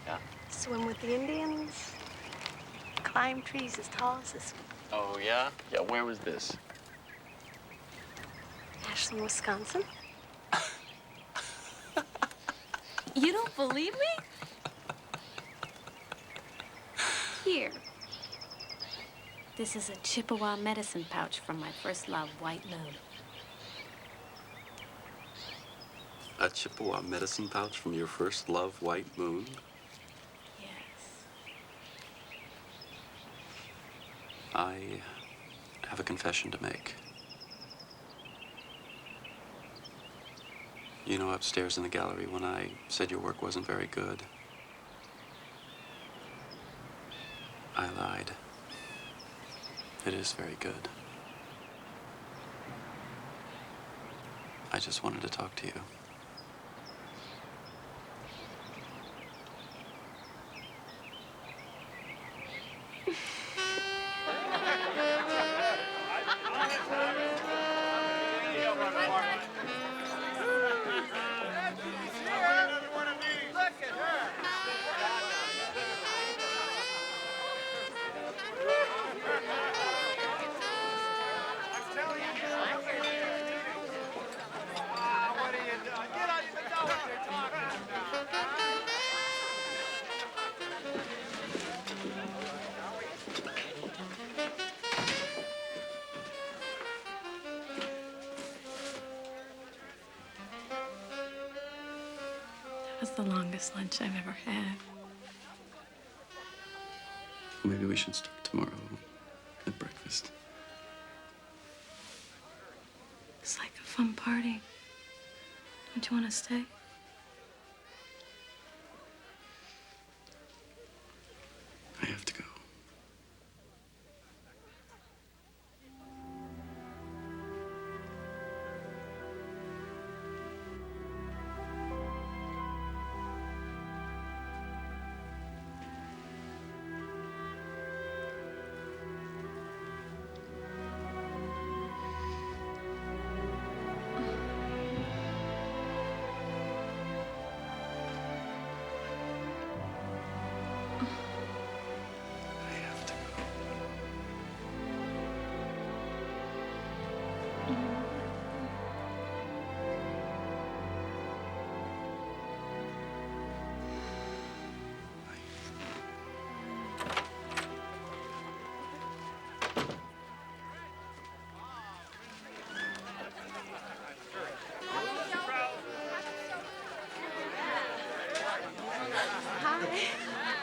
Yeah? swim with the Indians, climb trees as tall as this one. Oh yeah? Yeah, where was this? Ashland, Wisconsin. You don't believe me? Here. This is a Chippewa medicine pouch from my first love, White Moon. A Chippewa medicine pouch from your first love, White Moon? Yes. I have a confession to make. You know, upstairs in the gallery when I said your work wasn't very good, I lied. It is very good. I just wanted to talk to you. That was the longest lunch I've ever had. Maybe we should start tomorrow at breakfast. It's like a fun party. Don't you want to stay? I have to go.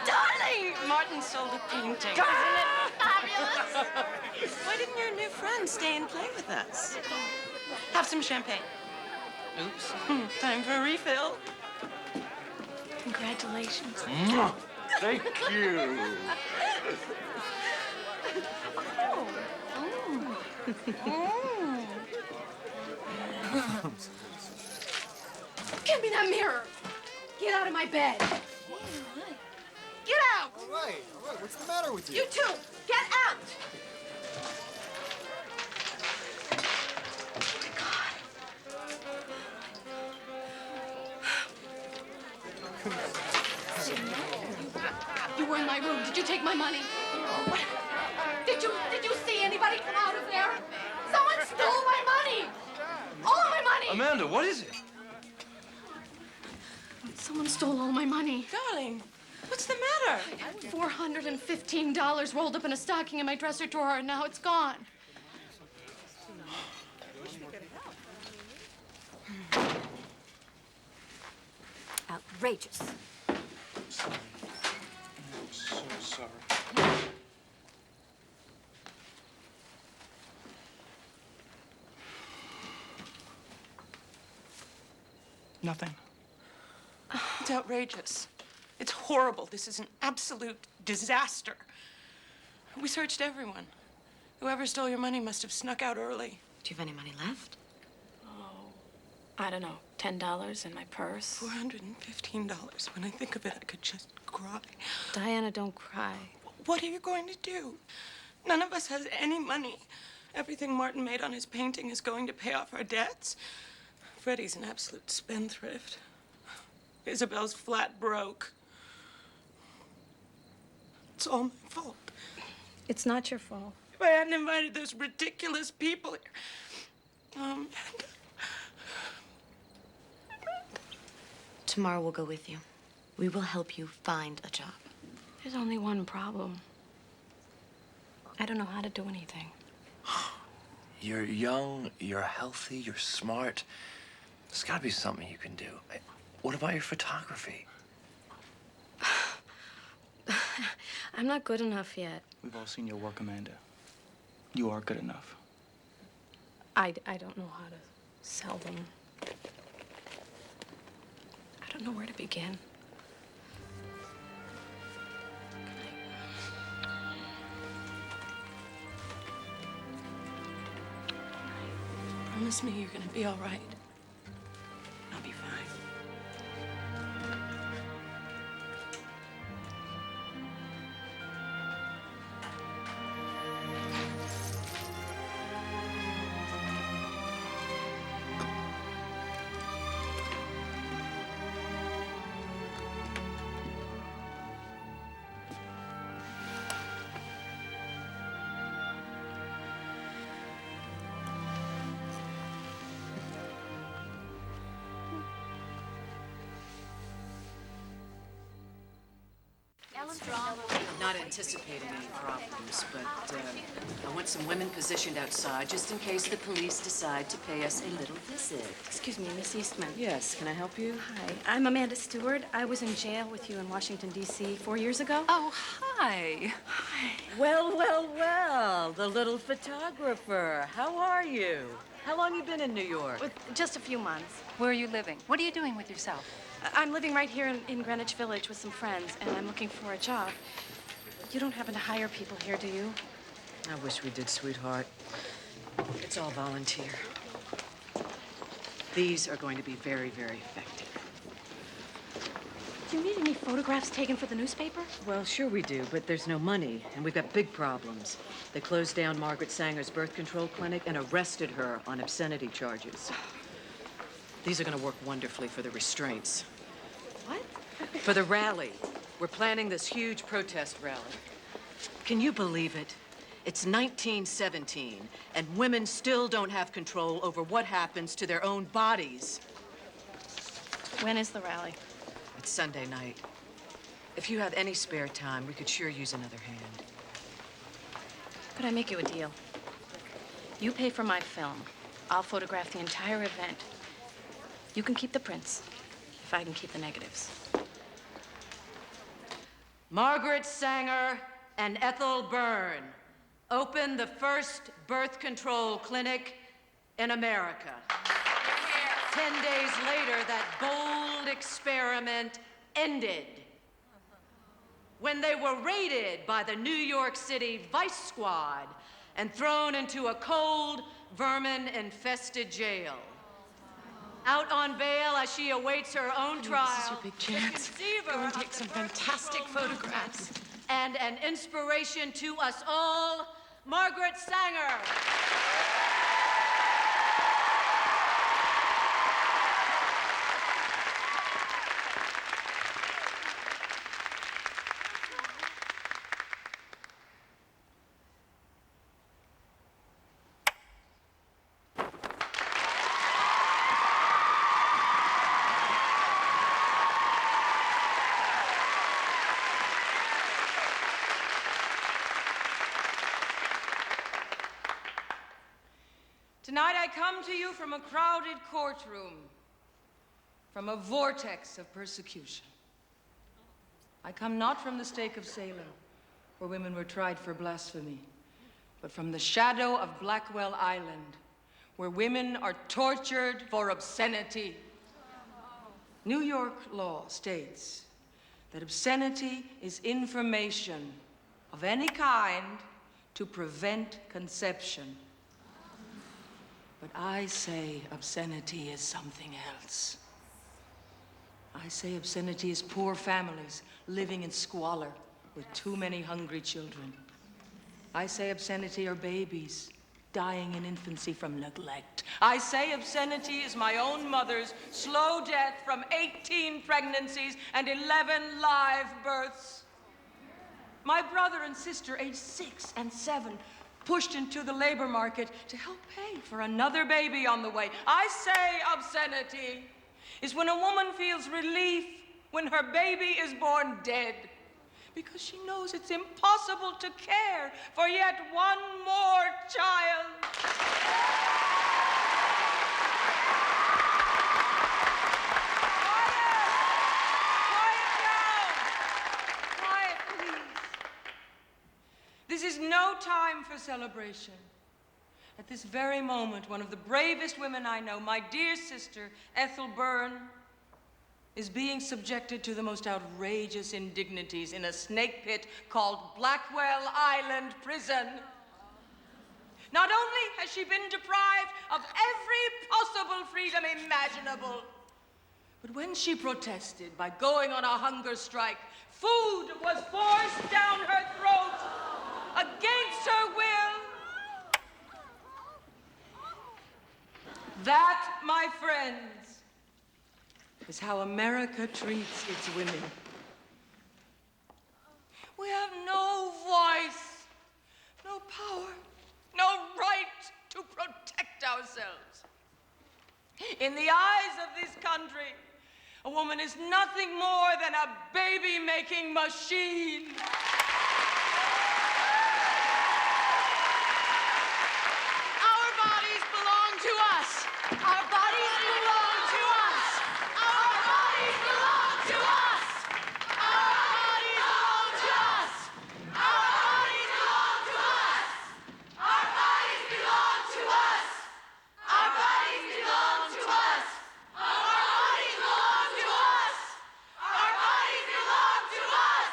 Darling! Martin sold a painting. Darling! fabulous. Why didn't your new friend stay and play with us? Have some champagne. Oops. Time for a refill. Congratulations. Mwah. Thank you. Give me that mirror. Get out of my bed. Get out. All right. What's the matter with you? You too. Get out. You were in my room. Did you take my money? Did you see anybody come out of there? Someone stole my money. All of my money. Amanda, what is it? Someone stole all my money. Darling, what's the matter? I had $415 rolled up in a stocking in my dresser drawer, and now it's gone. Outrageous. I'm so sorry. Nothing. It's outrageous. It's horrible. This is an absolute disaster. We searched everyone. Whoever stole your money must have snuck out early. Do you have any money left? I don't know, $10 in my purse. $415. When I think of it, I could just cry. Diana, don't cry. What are you going to do? None of us has any money. Everything Martin made on his painting is going to pay off our debts. Freddie's an absolute spendthrift. Isabel's flat broke. It's all my fault. It's not your fault. If I hadn't invited those ridiculous people here. Tomorrow we'll go with you. We will help you find a job. There's only one problem. I don't know how to do anything. You're young, you're healthy, you're smart. There's got to be something you can do. What about your photography? I'm not good enough yet. We've all seen your work, Amanda. You are good enough. I don't know how to sell them. I don't know where to begin. Promise me you're gonna be all right. I'll be fine. I'm not anticipating any problems, but I want some women positioned outside just in case the police decide to pay us a little visit. Excuse me, Miss Eastman. Yes, can I help you? Hi, I'm Amanda Stewart. I was in jail with you in Washington, D.C. 4 years ago. Oh, hi. Hi. Well, well, well, the little photographer. How are you? How long you been in New York? Just a few months. Where are you living? What are you doing with yourself? I'm living right here in Greenwich Village with some friends, and I'm looking for a job. You don't happen to hire people here, do you? I wish we did, sweetheart. It's all volunteer. These are going to be very, very effective. Do you need any photographs taken for the newspaper? Well, sure we do, but there's no money, and we've got big problems. They closed down Margaret Sanger's birth control clinic and arrested her on obscenity charges. These are going to work wonderfully for the restraints. What? For the rally. We're planning this huge protest rally. Can you believe it? It's 1917, and women still don't have control over what happens to their own bodies. When is the rally? It's Sunday night. If you have any spare time, we could sure use another hand. Could I make you a deal? You pay for my film. I'll photograph the entire event. You can keep the prints, if I can keep the negatives. Margaret Sanger, and Ethel Byrne opened the first birth control clinic in America. 10 days later, that bold experiment ended when they were raided by the New York City Vice Squad and thrown into a cold, vermin-infested jail. Out on bail as she awaits her own trial. This is your big chance. Go and take some fantastic photographs. And an inspiration to us all, Margaret Sanger. Tonight I come to you from a crowded courtroom, from a vortex of persecution. I come not from the stake of Salem, where women were tried for blasphemy, but from the shadow of Blackwell Island, where women are tortured for obscenity. New York law states that obscenity is information of any kind to prevent conception. But I say obscenity is something else. I say obscenity is poor families living in squalor with too many hungry children. I say obscenity are babies dying in infancy from neglect. I say obscenity is my own mother's slow death from 18 pregnancies and 11 live births. My brother and sister, aged 6 and 7, pushed into the labor market to help pay for another baby on the way. I say obscenity is when a woman feels relief when her baby is born dead, because she knows it's impossible to care for yet one more child. Quiet, please. This is no time for celebration. At this very moment, one of the bravest women I know, my dear sister, Ethel Byrne, is being subjected to the most outrageous indignities in a snake pit called Blackwell Island Prison. Not only has she been deprived of every possible freedom imaginable, but when she protested by going on a hunger strike, food was forced down her throat against her will. That, my friends, is how America treats its women. We have no voice, no power, no right to protect ourselves. In the eyes of this country, a woman is nothing more than a baby-making machine. Our bodies belong to us. Our bodies belong to us. Our bodies belong to us. Our bodies belong to us. Our bodies belong to us. Our bodies belong to us. Our bodies belong to us. Our bodies belong to us. Our bodies belong to us.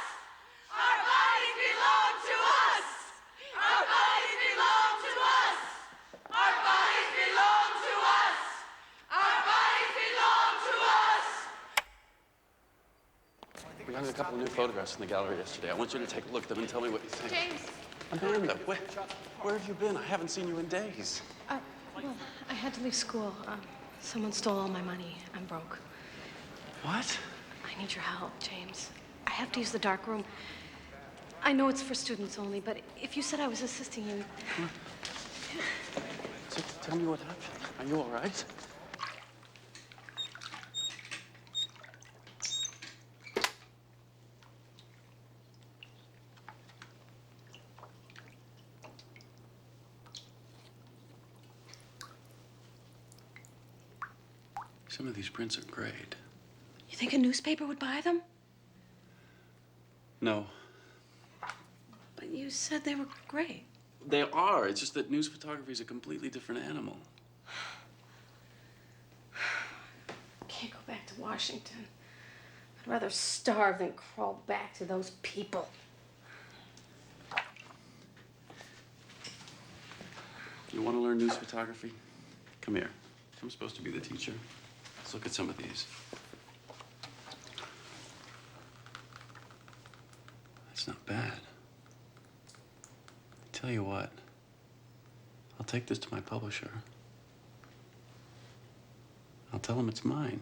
Our bodies belong to us. Our bodies belong to us. Our bodies belong to us. Our bodies belong to us. We got a couple of new photographs in the gallery yesterday. I want you to take a look at them and tell me what you think. James. Amanda, where have you been? I haven't seen you in days. Well, I had to leave school. Someone stole all my money. I'm broke. What? I need your help, James. I have to use the dark room. I know it's for students only, but if you said I was assisting you... So tell me what happened. Are you all right? Some of these prints are great. You think a newspaper would buy them? No. You said they were great. They are. It's just that news photography is a completely different animal. Can't go back to Washington. I'd rather starve than crawl back to those people. You want to learn news photography? Come here. I'm supposed to be the teacher. Let's look at some of these. That's not bad. Tell you what, I'll take this to my publisher. I'll tell him it's mine.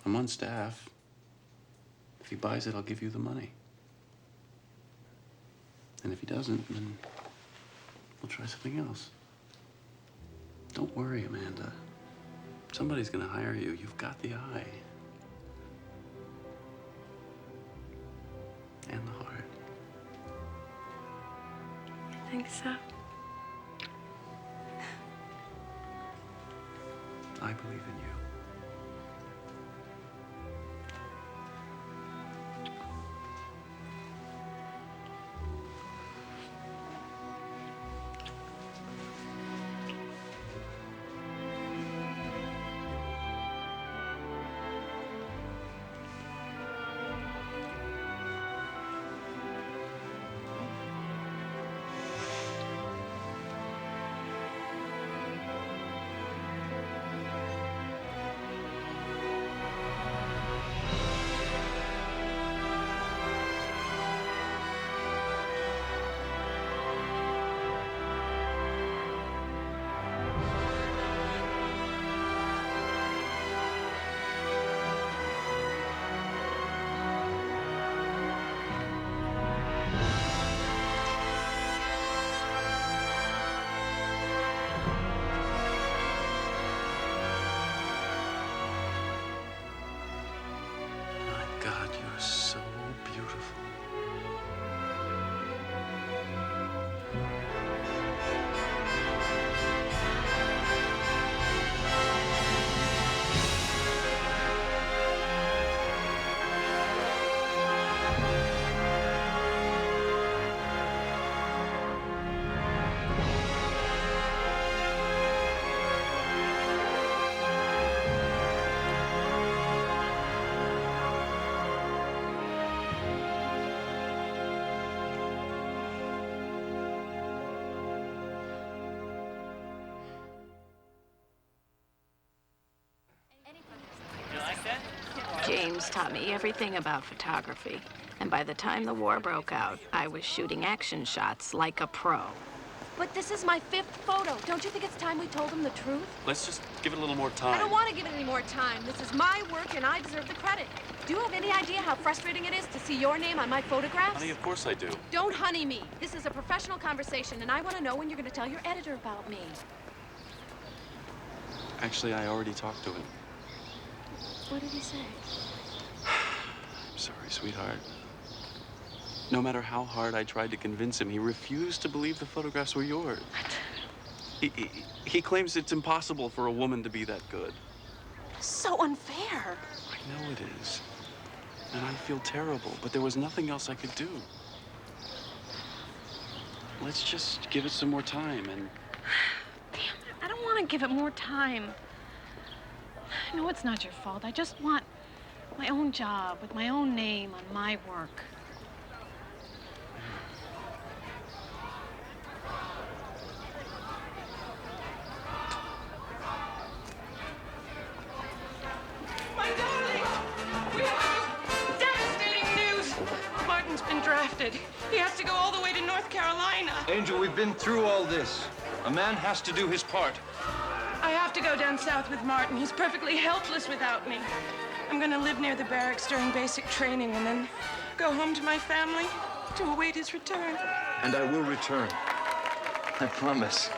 I'm on staff. If he buys it, I'll give you the money. And if he doesn't, then we'll try something else. Don't worry, Amanda. Somebody's gonna hire you. You've got the eye. And the heart. You think so? I believe in you. God, you're so beautiful. James taught me everything about photography. And by the time the war broke out, I was shooting action shots like a pro. But this is my 5th photo. Don't you think it's time we told him the truth? Let's just give it a little more time. I don't want to give it any more time. This is my work and I deserve the credit. Do you have any idea how frustrating it is to see your name on my photographs? Honey, of course I do. Don't honey me. This is a professional conversation and I want to know when you're going to tell your editor about me. Actually, I already talked to him. What did he say? I'm sorry, sweetheart. No matter how hard I tried to convince him, he refused to believe the photographs were yours. He claims it's impossible for a woman to be that good. So unfair. I know it is. And I feel terrible, but there was nothing else I could do. Let's just give it some more time and... Damn it, I don't want to give it more time. I know it's not your fault. I just want my own job with my own name on my work. My darling! We have devastating news! Martin's been drafted. He has to go all the way to North Carolina. Angel, we've been through all this. A man has to do his part. I have to go down south with Martin. He's perfectly helpless without me. I'm gonna live near the barracks during basic training and then go home to my family to await his return. And I will return. I promise.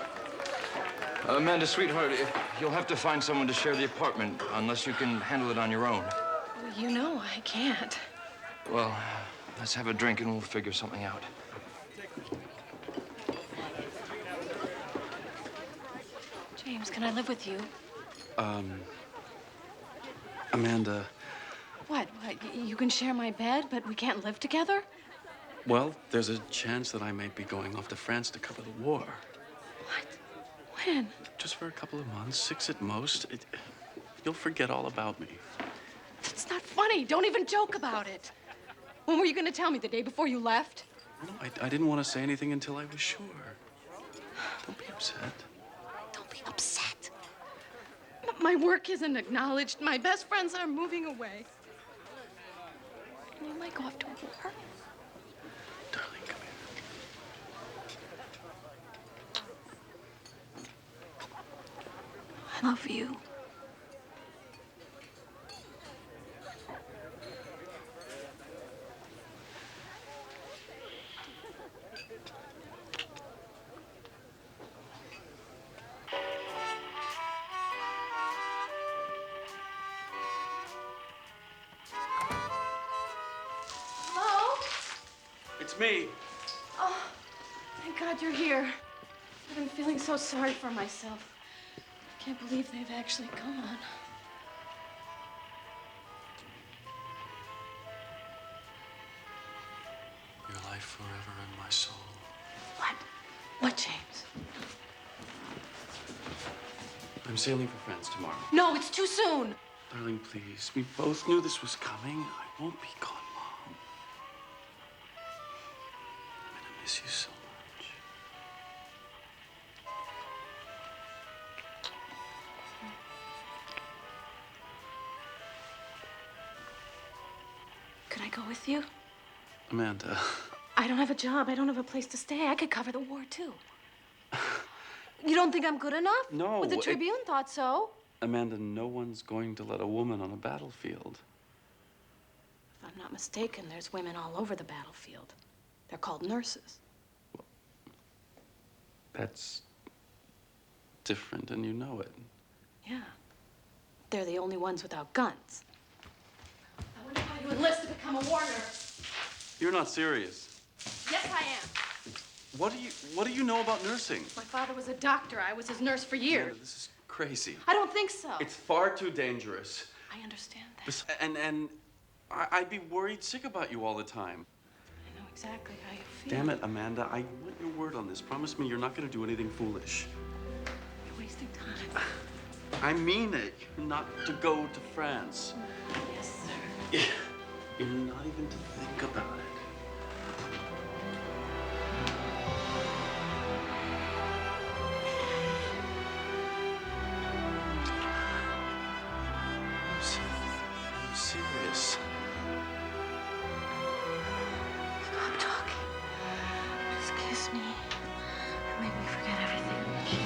Amanda, sweetheart, you'll have to find someone to share the apartment unless you can handle it on your own. Well, you know I can't. Well, let's have a drink and we'll figure something out. James, can I live with you? Amanda, What? You can share my bed, but we can't live together? Well, there's a chance that I may be going off to France to cover the war. When? Just for a couple of months, 6 at most. You'll forget all about me. It's not funny. Don't even joke about it. When were you going to tell me? The day before you left? No, I didn't want to say anything until I was sure. Don't be upset. Don't be upset. My work isn't acknowledged. My best friends are moving away. And you might go off to war. Darling, come here. I love you. Hello? It's me. Oh, thank God you're here. I've been feeling so sorry for myself. I can't believe they've actually gone. Your life forever in my soul. What? What, James? I'm sailing for France tomorrow. No, it's too soon. Darling, please. We both knew this was coming. I won't be gone long. I'm gonna miss you so much. Could I go with you? Amanda. I don't have a job. I don't have a place to stay. I could cover the war, too. You don't think I'm good enough? No. Well, the Tribune thought so. Amanda, no one's going to let a woman on a battlefield. If I'm not mistaken, there's women all over the battlefield. They're called nurses. That's different, and you know it. Yeah. They're the only ones without guns. I wonder how you enlist to become a war nurse. You're not serious. Yes, I am. What do you know about nursing? My father was a doctor. I was his nurse for years. Amanda, this is crazy. I don't think so. It's far too dangerous. I understand that. And I'd be worried sick about you all the time. I know exactly how you feel. Damn it, Amanda. I want your word on this. Promise me you're not going to do anything foolish. You're wasting time. I mean it. You're not to go to France. Yes, sir. You're not even to think about it. I'm serious. Stop talking. Just kiss me. And make me forget everything but you.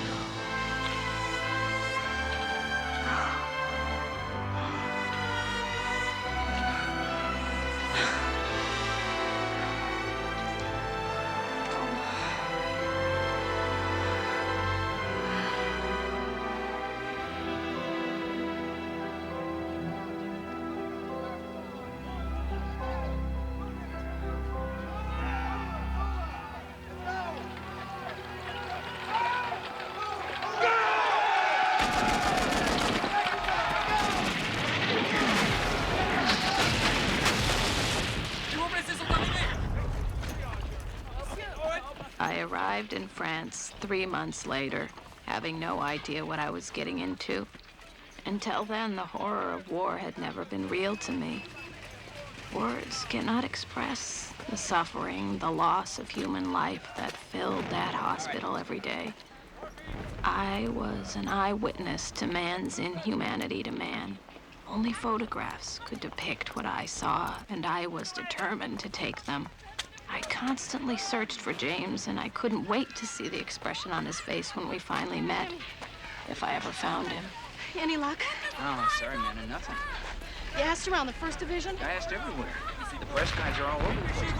I arrived in France 3 months later, having no idea what I was getting into. Until then, the horror of war had never been real to me. Words cannot express the suffering, the loss of human life that filled that hospital every day. I was an eyewitness to man's inhumanity to man. Only photographs could depict what I saw, and I was determined to take them. I constantly searched for James, and I couldn't wait to see the expression on his face when we finally met, if I ever found him. Any luck? Oh, sorry, man, nothing. You asked around the 1st Division? I asked everywhere. The press guys are all over the place.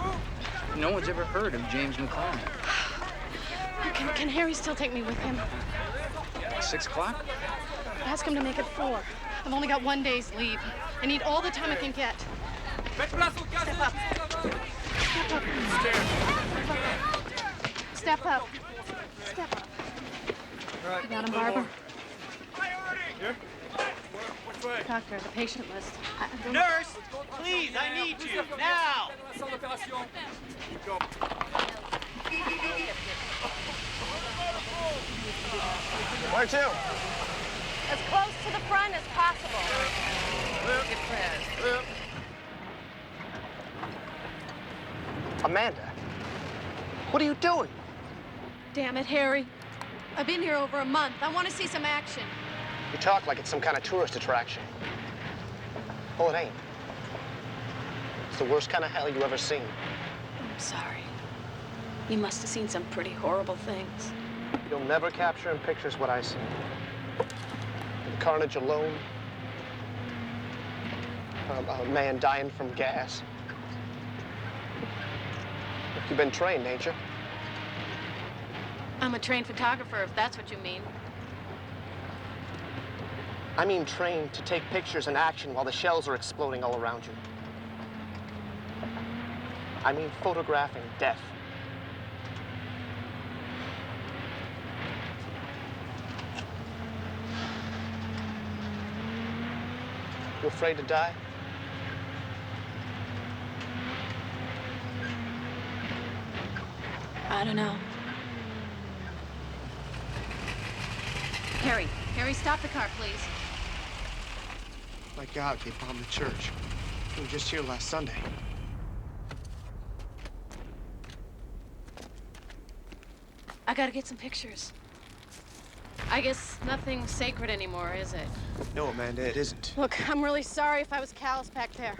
No one's ever heard of James McClellan. Can Harry still take me with him? 6 o'clock? Ask him to make it 4. I've only got 1 day's leave. I need all the time I can get. Step up. Step up. Step up. Step up. You got him, Barbara? Here? Doctor, the patient list. Nurse, please, I need you, now! Where to? As close to the front as possible. Amanda, what are you doing? Damn it, Harry. I've been here over a month. I want to see some action. You talk like it's some kind of tourist attraction. Oh, it ain't. It's the worst kind of hell you ever seen. I'm sorry. You must have seen some pretty horrible things. You'll never capture in pictures what I see. The carnage alone. A man dying from gas. You've been trained, ain't you? I'm a trained photographer, if that's what you mean. I mean trained to take pictures in action while the shells are exploding all around you. I mean photographing death. You afraid to die? I don't know. Harry, stop the car, please. My God, they bombed the church. We were just here last Sunday. I gotta get some pictures. I guess nothing's sacred anymore, is it? No, Amanda, it isn't. Look, I'm really sorry if I was callous back there.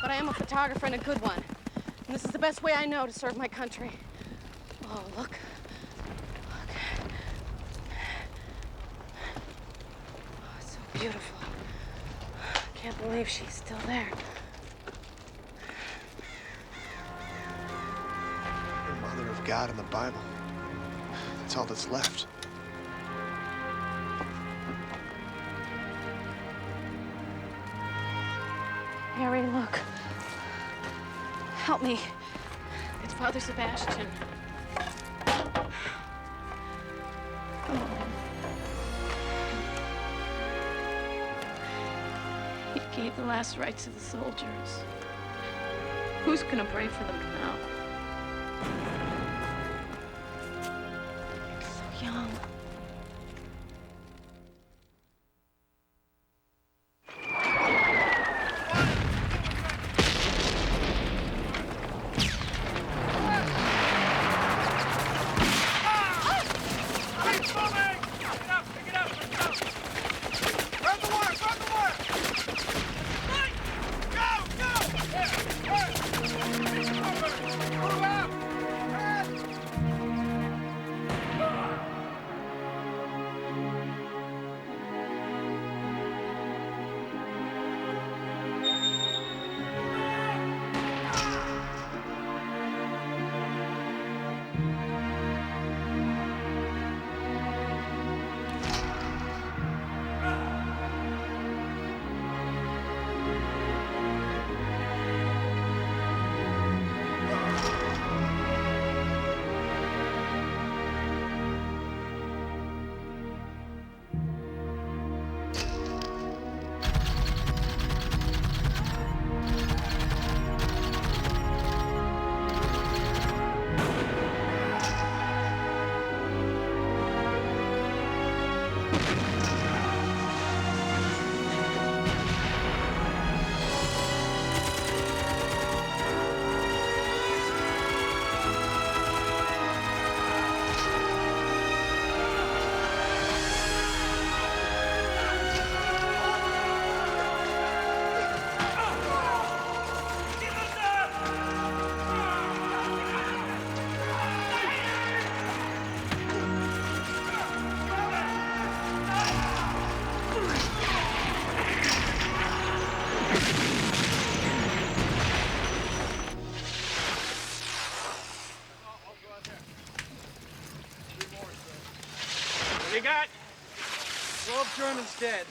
But I am a photographer and a good one. And this is the best way I know to serve my country. Oh, look. Look. Oh, it's so beautiful. I can't believe she's still there. The Mother of God in the Bible. That's all that's left. Harry, look. Help me. It's Father Sebastian. He gave the last rites to the soldiers. Who's gonna pray for them now? So young. You got 12 Germans dead.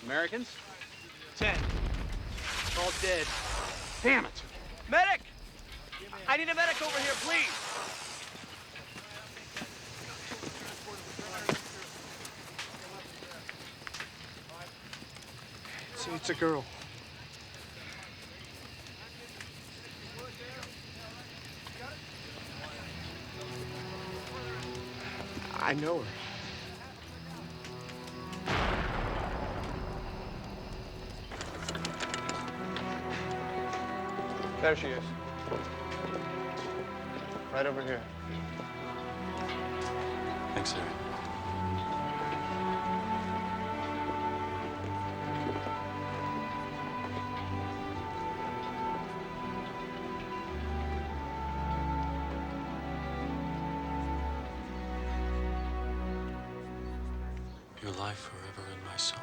Americans? 10. All dead. Damn it. Medic! I need a medic over here, please. It's a girl. I know her. There she is. Right over here. Thanks, Harry. Your life forever in my soul.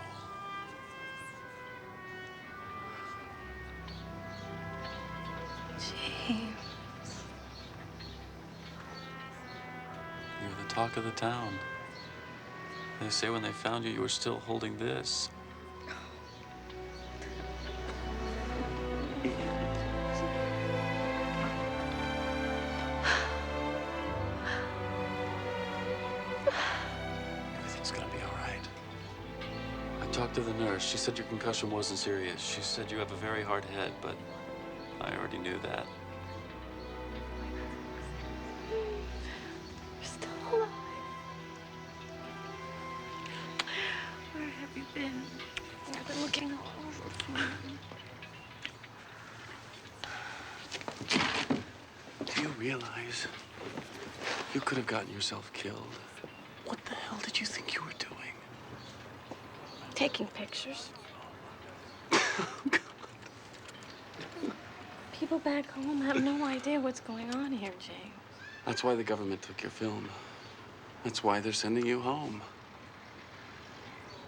James. You're the talk of the town. They say when they found you, you were still holding this. Everything's gonna be all right. I talked to the nurse. She said your concussion wasn't serious. She said you have a very hard head, but I already knew that. You're still alive. Where have you been? I've been looking all over for you. Do you realize you could have gotten yourself killed? What the hell did you think you were doing? Taking pictures. People back home have no idea what's going on here, James. That's why the government took your film. That's why they're sending you home.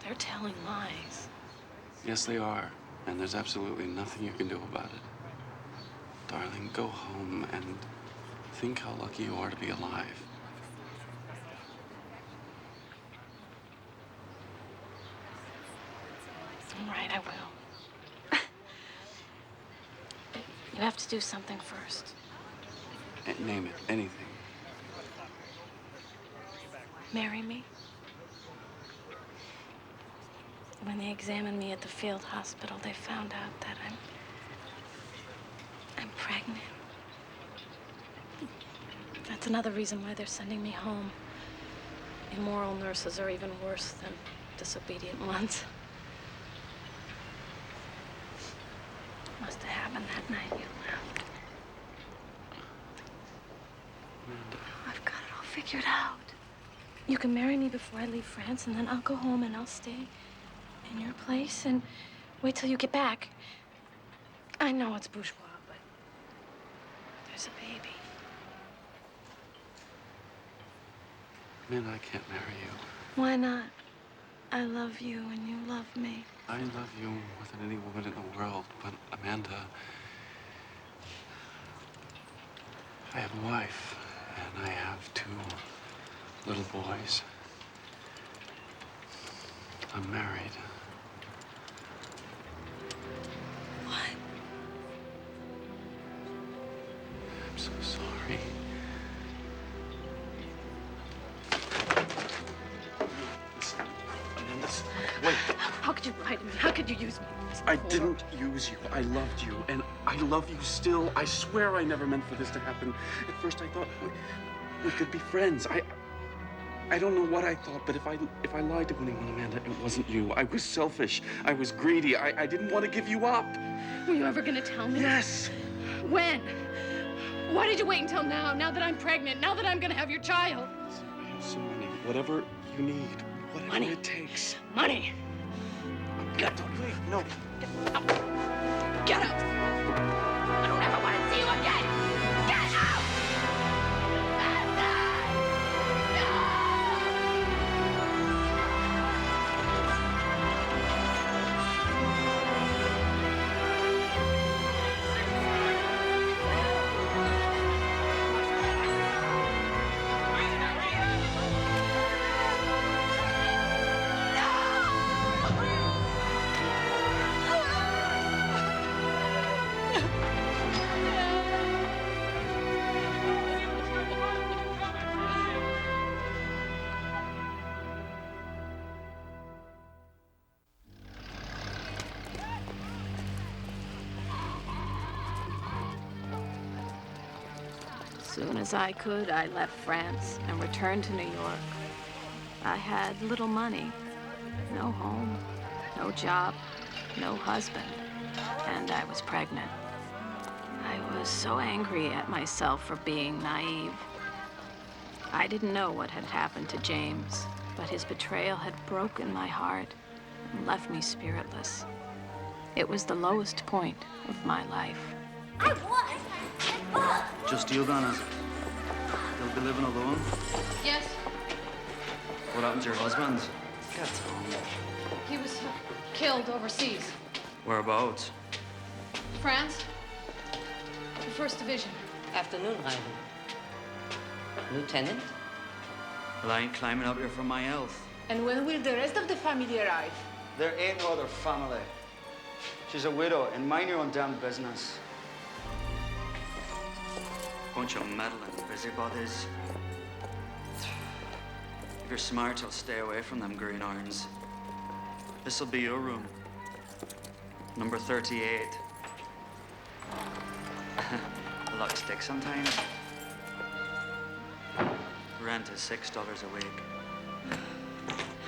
They're telling lies. Yes, they are. And there's absolutely nothing you can do about it. Darling, go home and think how lucky you are to be alive. All right, I will. You have to do something first. Name it, anything. Marry me. When they examined me at the field hospital, they found out that I'm pregnant. That's another reason why they're sending me home. Immoral nurses are even worse than disobedient ones. Must have happened that night you left. I've got it all figured out. You can marry me before I leave France, and then I'll go home and I'll stay in your place and wait till you get back. I know it's bourgeois, but there's a baby. Man, I can't marry you. Why not? I love you and you love me. I love you more than any woman in the world, but Amanda, I have a wife, and I have 2 little boys. I'm married. What? I'm so sorry. Wait. How could you lie to me? How could you use me? I didn't use you. I loved you, and I love you still. I swear I never meant for this to happen. At first, I thought we could be friends. I don't know what I thought, but if I lied to anyone, Amanda, it wasn't you. I was selfish. I was greedy. I didn't want to give you up. Were you ever gonna tell me? Yes. When? Why did you wait until now? Now that I'm pregnant, now that I'm gonna have your child. I have some money. Whatever you need. Whatever Money. it takes. Money. Get out. Wait, no. Get out. I don't ever want to see you again. Get out. soon as I could, I left France and returned to New York. I had little money, no home, no job, no husband, and I was pregnant. I was so angry at myself for being naive. I didn't know what had happened to James, but his betrayal had broken my heart and left me spiritless. It was the lowest point of my life. Just you, Banners. You'll be living alone? Yes, What happened to your husband? he was killed overseas. Whereabouts? France, the 1st Division. Afternoon, Riley. Lieutenant? Well, I ain't climbing up here for my health. And when will the rest of the family arrive? There ain't no other family. She's a widow, and mind your own damn business. Bunch of meddling busybodies. If you're smart, you'll stay away from them green irons. This'll be your room. Number 38. A lot of sticks sometimes. Rent is $6 a week.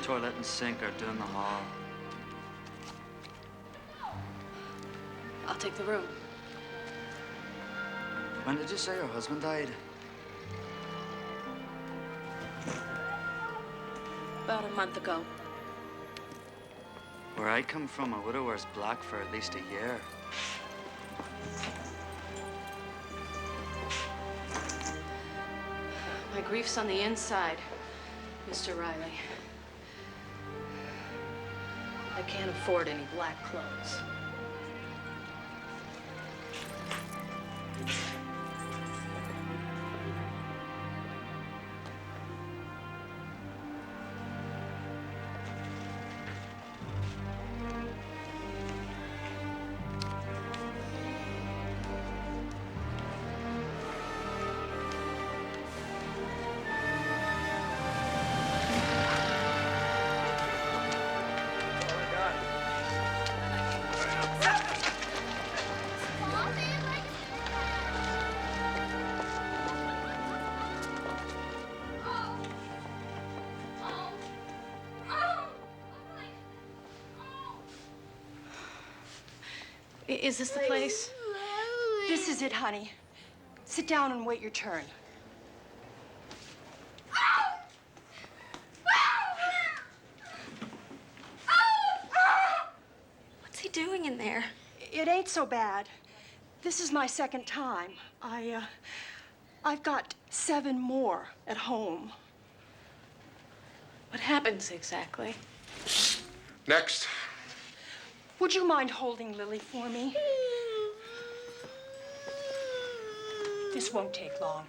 Toilet and sink are doing the hall. I'll take the room. When did you say your husband died? About a month ago. Where I come from, a widow wears black for at least a year. My grief's on the inside, Mr. Riley. I can't afford any black clothes. Is this the place? This is it, honey. Sit down and wait your turn. What's he doing in there? It ain't so bad. This is my second time. I've got 7 more at home. What happens exactly? Next. Would you mind holding Lily for me? This won't take long.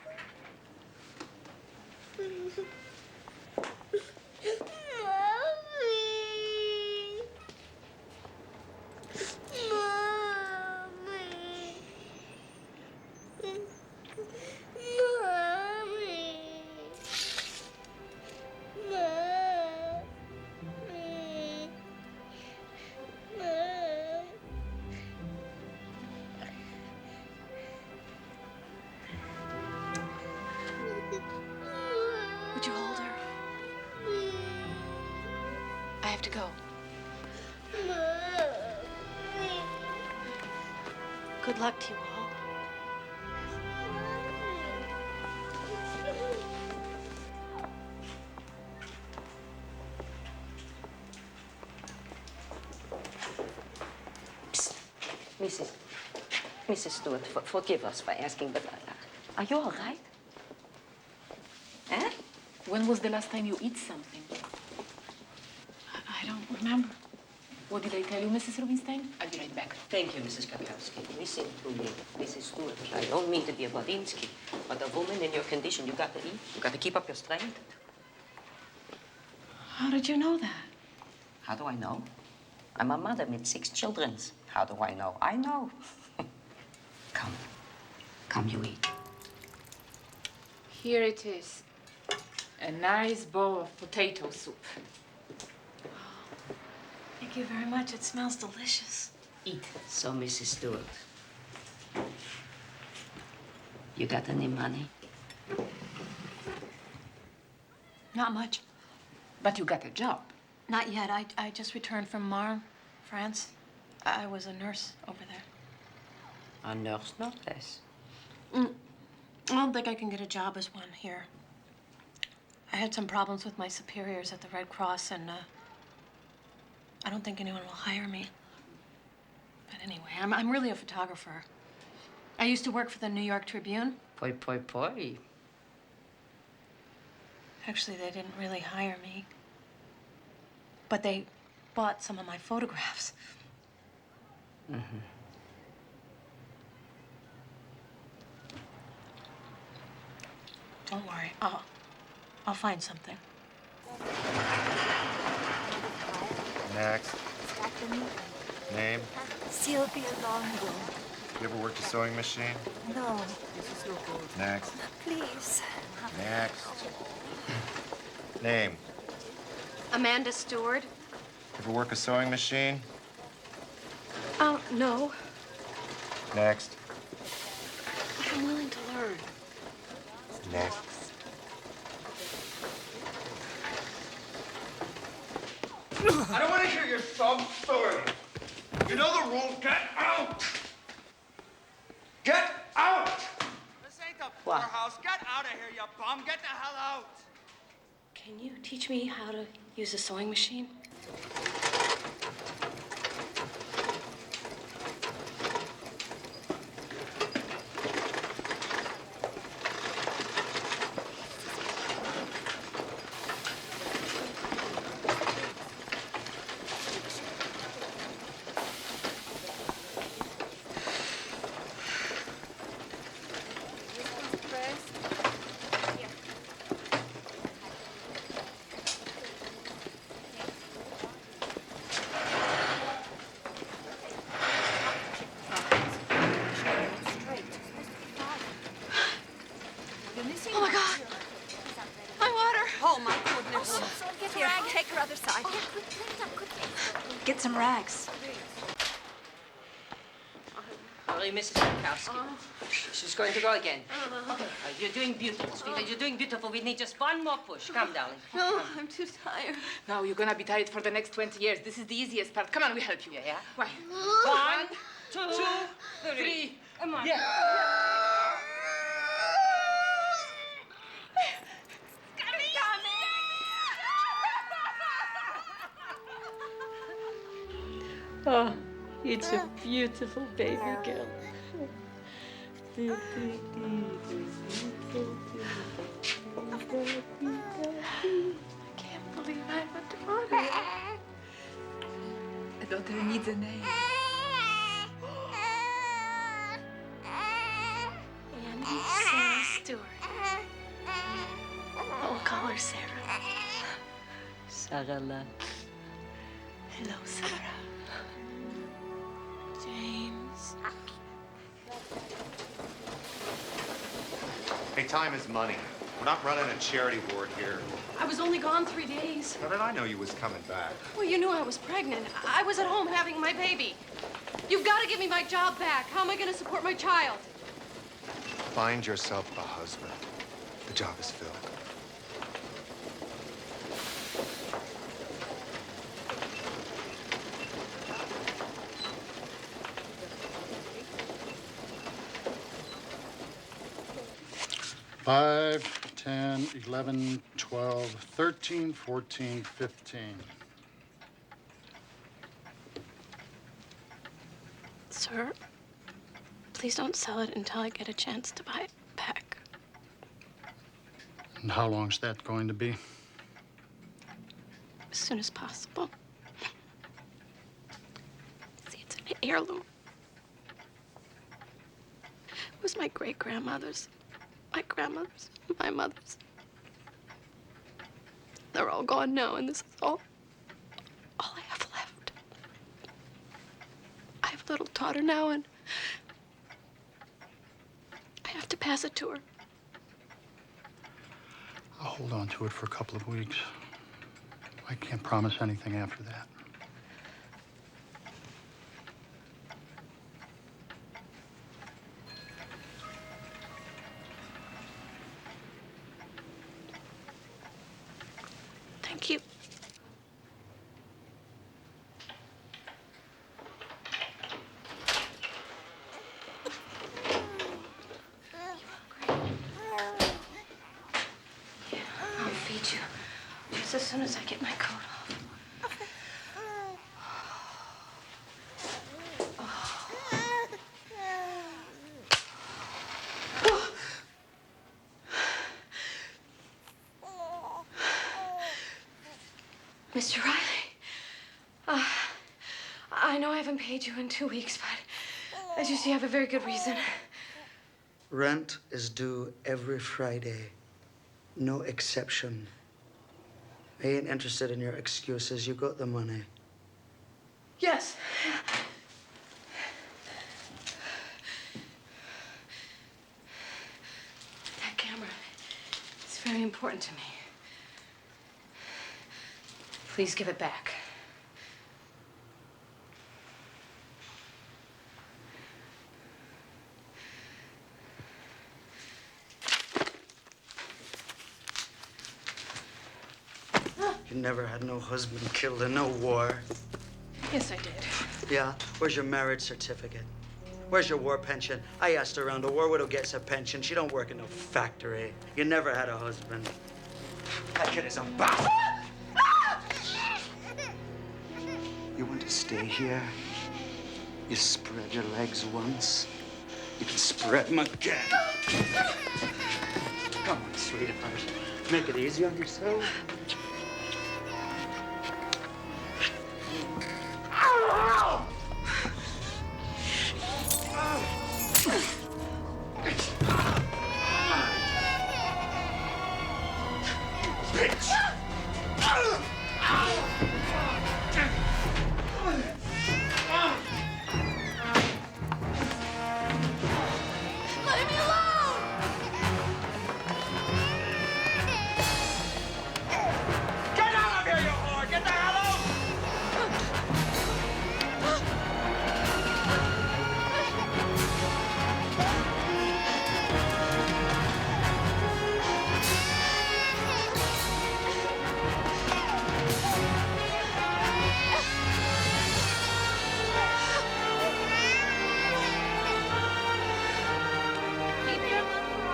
Would you hold her? I have to go. Good luck to you all. Mrs. Stewart, forgive us for asking, but are you all right? Eh? When was the last time you eat something? I don't remember. What did I tell you, Mrs. Rubinstein? I'll be right back. Thank you, Mrs. Kapowski. Listen to me, Mrs. Stewart. I don't mean to be a Bodinsky, but a woman in your condition, you got to eat. You got to keep up your strength. How did you know that? How do I know? I'm a mother with 6 children. How do I know? I know. Come, you eat. Here it is. A nice bowl of potato soup. Thank you very much. It smells delicious. Eat. So, Mrs. Stewart, you got any money? Not much. But you got a job. Not yet. I just returned from Marne, France. I was a nurse over there. A nurse nurse. I don't think I can get a job as one here. I had some problems with my superiors at the Red Cross, and I don't think anyone will hire me. But anyway, I'm really a photographer. I used to work for the New York Tribune. Poi, poi, poi. Actually, they didn't really hire me. But they bought some of my photographs. Mm-hmm. Don't worry. I'll find something. Next. Name? Sylvia Longo. You ever worked a sewing machine? No, this is no good. Next. Please. Next. Name? Amanda Stewart. Ever work a sewing machine? Oh, no. Next. But I'm willing to learn. Next. I don't want to hear your sob story. You know the rules. Get out! Get out! This ain't the poorhouse. Get out of here, you bum. Get the hell out. Can you teach me how to use a sewing machine? Oh my God! My water! Oh, my goodness. Get Here, rags. take her other side. Get some rags. Hurry, Mrs. Bukowski. She's going to go again. You're doing beautiful, sweetheart. You're doing beautiful. We need just one more push. Come, darling. No, I'm too tired. No, you're gonna be tired for the next 20 years. This is the easiest part. Come on, we help you. Yeah? Right. 1, 2, 3. Come on. Yeah. Oh, it's a beautiful baby girl. I can't believe I'm a daughter. A daughter needs a name. Annie Sarah Stewart. We'll call her Sarah. Sarah love. Hello, Sarah. James. Hey, time is money. We're not running a charity ward here. I was only gone 3 days. How did I know you was coming back? Well, you knew I was pregnant. I was at home having my baby. You've got to give me my job back. How am I going to support my child? Find yourself a husband. The job is filled. Five, 10, 11, 12, 13, 14, 15. Sir, please don't sell it until I get a chance to buy it back. And how long's that going to be? As soon as possible. See, it's an heirloom. It was my great-grandmother's, my grandmother's, my mother's. They're all gone now, and this is all I have left. I have a little daughter now, and I have to pass it to her. I'll hold on to it for a couple of weeks. I can't promise anything after that. Thank you. I'll feed you just as soon as I get my coat off. Mr. Riley, I know I haven't paid you in 2 weeks, but as you see, I have a very good reason. Rent is due every Friday. No exception. I ain't interested in your excuses. You got the money. Yes. That camera is very important to me. Please give it back. You never had no husband killed in no war. Yes, I did. Yeah? Where's your marriage certificate? Where's your war pension? I asked around. A war widow gets a pension. She don't work in no factory. You never had a husband. That kid is a bastard! You want to stay here? You spread your legs once. You can spread them again. Come on, sweetheart. Make it easy on yourself. Leave me alone! Get out of here, you whore! Get the hell out!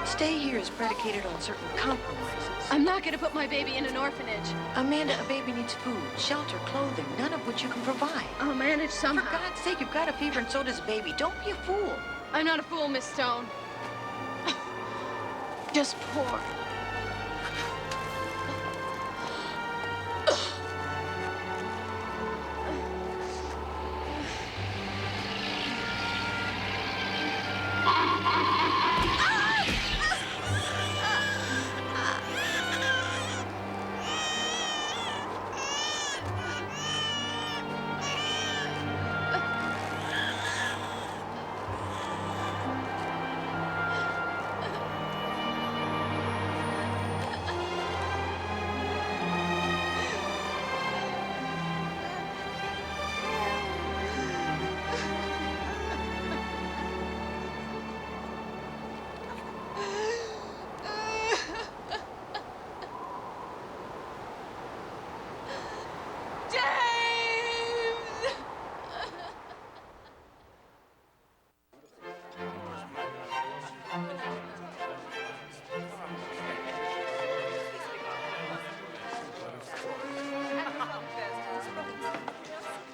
Stay here is predicated on certain compromises. I'm not going to put my baby in an orphanage. Amanda, a baby needs food, shelter, clothing, none of which you can provide. I'll manage somehow. For God's sake, you've got a fever and so does baby. Don't be a fool. I'm not a fool, Miss Stone. Just poor.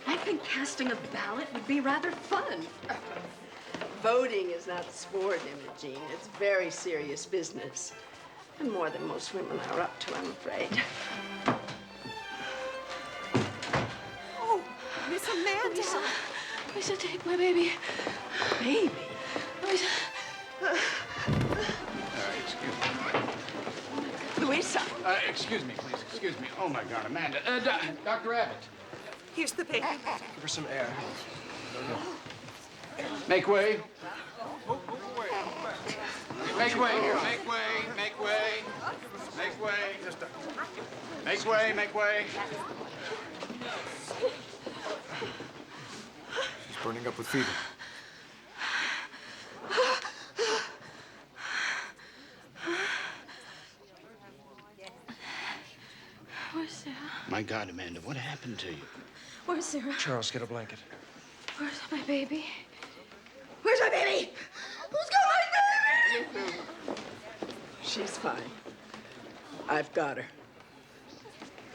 I think casting a ballot would be rather fun. Voting is not sport, Imogene. It's very serious business. And more than most women are up to, I'm afraid. Oh, Miss Amanda. Lisa, Lisa, take my baby. Baby? Lisa. Louisa. Excuse me, please. Excuse me. Oh, my God, Amanda. Dr. Abbott. Here's the baby. Give her some air. Make way. Make way here. Make way. Make way. Make way. Make way. Make way. She's burning up with fever. Where's Sarah? My God, Amanda, what happened to you? Where's Sarah? Charles, get a blanket. Where's my baby? Where's my baby? Who's got my baby? She's fine. I've got her.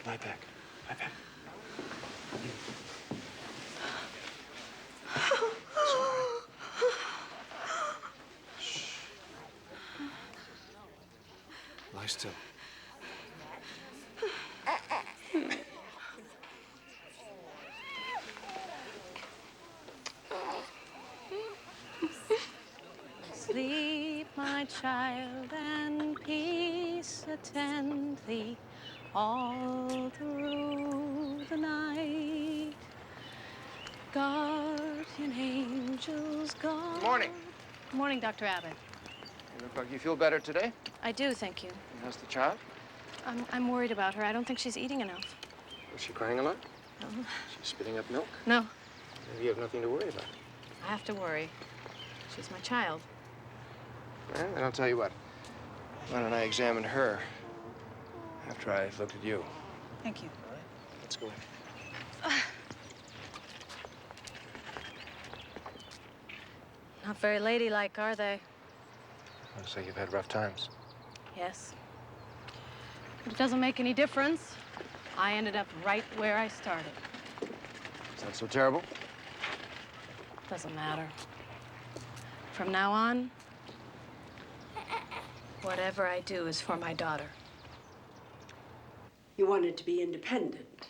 Lie back. Lie back. Lie still. Sleep, my child, and peace attend thee all through the night. Guardian angels, guard. Good morning. Good morning, Dr. Abbott. You look like you feel better today. I do, thank you. And how's the child? I'm worried about her. I don't think she's eating enough. Was she crying a lot? No. She's spitting up milk? No, Maybe you have nothing to worry about. I have to worry. She's my child. Well, then I'll tell you what. Why don't I examine her after I've looked at you? Thank you. All right, let's go in. Not very ladylike, are they? Looks like you've had rough times. Yes. But it doesn't make any difference. I ended up right where I started. Is that so terrible? Doesn't matter. From now on, whatever I do is for my daughter. You wanted to be independent.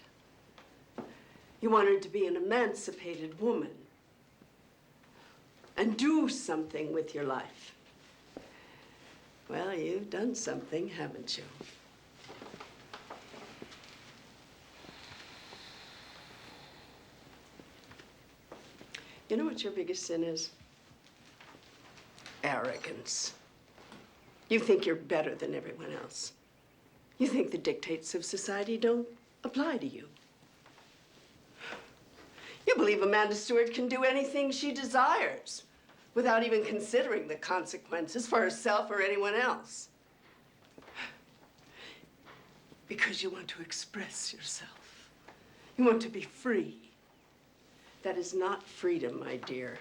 You wanted to be an emancipated woman and do something with your life. Well, you've done something, haven't you? You know what your biggest sin is? Arrogance. You think you're better than everyone else. You think the dictates of society don't apply to you. You believe Amanda Stewart can do anything she desires without even considering the consequences for herself or anyone else. Because you want to express yourself. You want to be free. That is not freedom, my dear.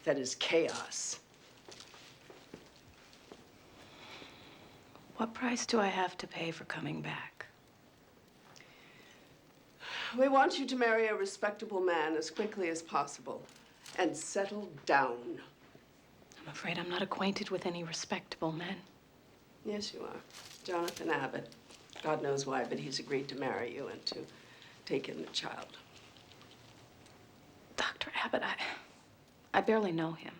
That is chaos. What price do I have to pay for coming back? We want you to marry a respectable man as quickly as possible and settle down. I'm afraid I'm not acquainted with any respectable men. Yes, you are. Jonathan Abbott. God knows why, but he's agreed to marry you and to take in the child. Dr. Abbott, I barely know him.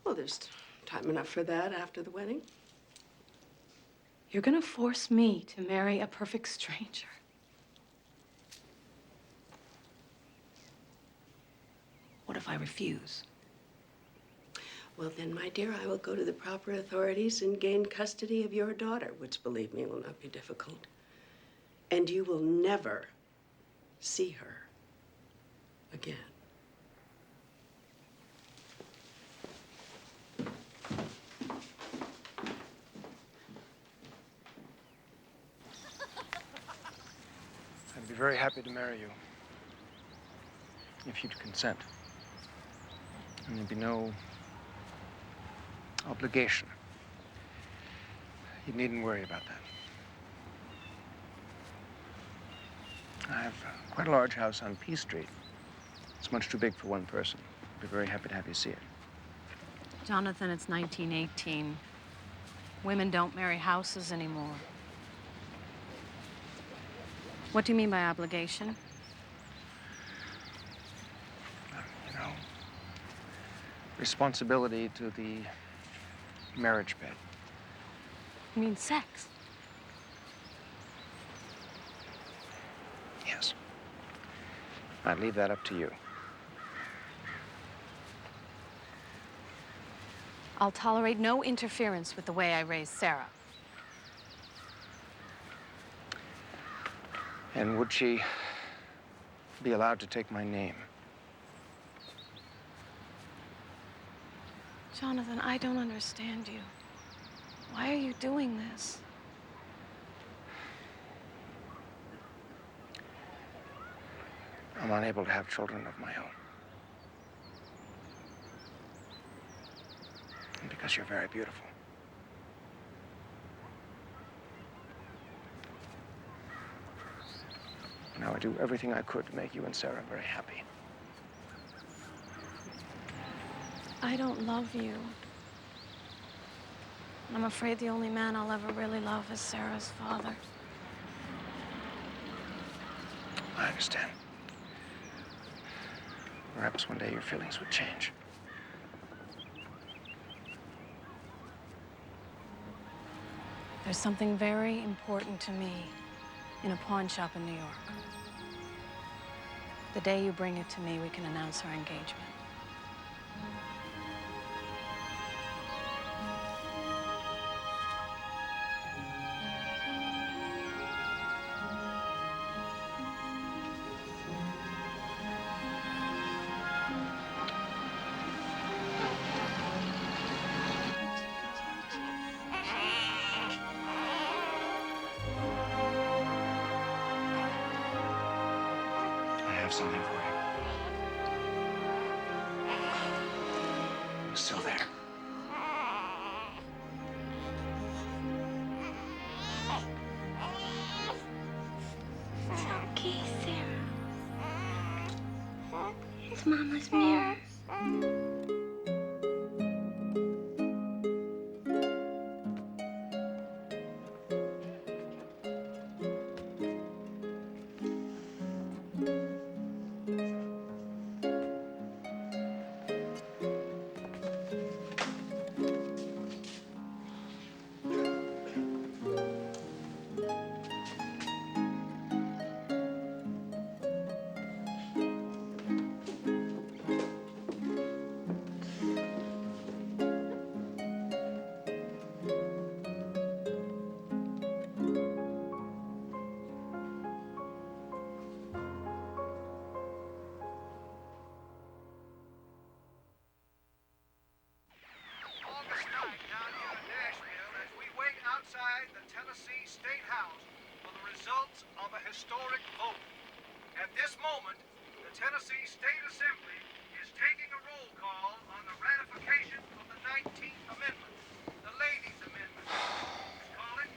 Well, there's time enough for that after the wedding. You're gonna force me to marry a perfect stranger. What if I refuse? Well, then, my dear, I will go to the proper authorities and gain custody of your daughter, which, believe me, will not be difficult. And you will never see her again. I'd be very happy to marry you if you'd consent. And there'd be no obligation. You needn't worry about that. I have quite a large house on P Street. It's much too big for one person. I'd be very happy to have you see it. Jonathan, it's 1918. Women don't marry houses anymore. What do you mean by obligation? You know, responsibility to the marriage bed. You mean sex? Yes. I'd leave that up to you. I'll tolerate no interference with the way I raise Sarah. And would she be allowed to take my name? Jonathan, I don't understand you. Why are you doing this? I'm unable to have children of my own. And because you're very beautiful. And I would do everything I could to make you and Sarah very happy. I don't love you. I'm afraid the only man I'll ever really love is Sarah's father. I understand. Perhaps one day your feelings would change. There's something very important to me in a pawn shop in New York. The day you bring it to me, we can announce our engagement. I have something for you. It's still there. It's okay, Sarah. It's Mama's mirror. State House for the results of a historic vote. At this moment, the Tennessee State Assembly is taking a roll call on the ratification of the 19th Amendment, the Ladies' Amendment. Call it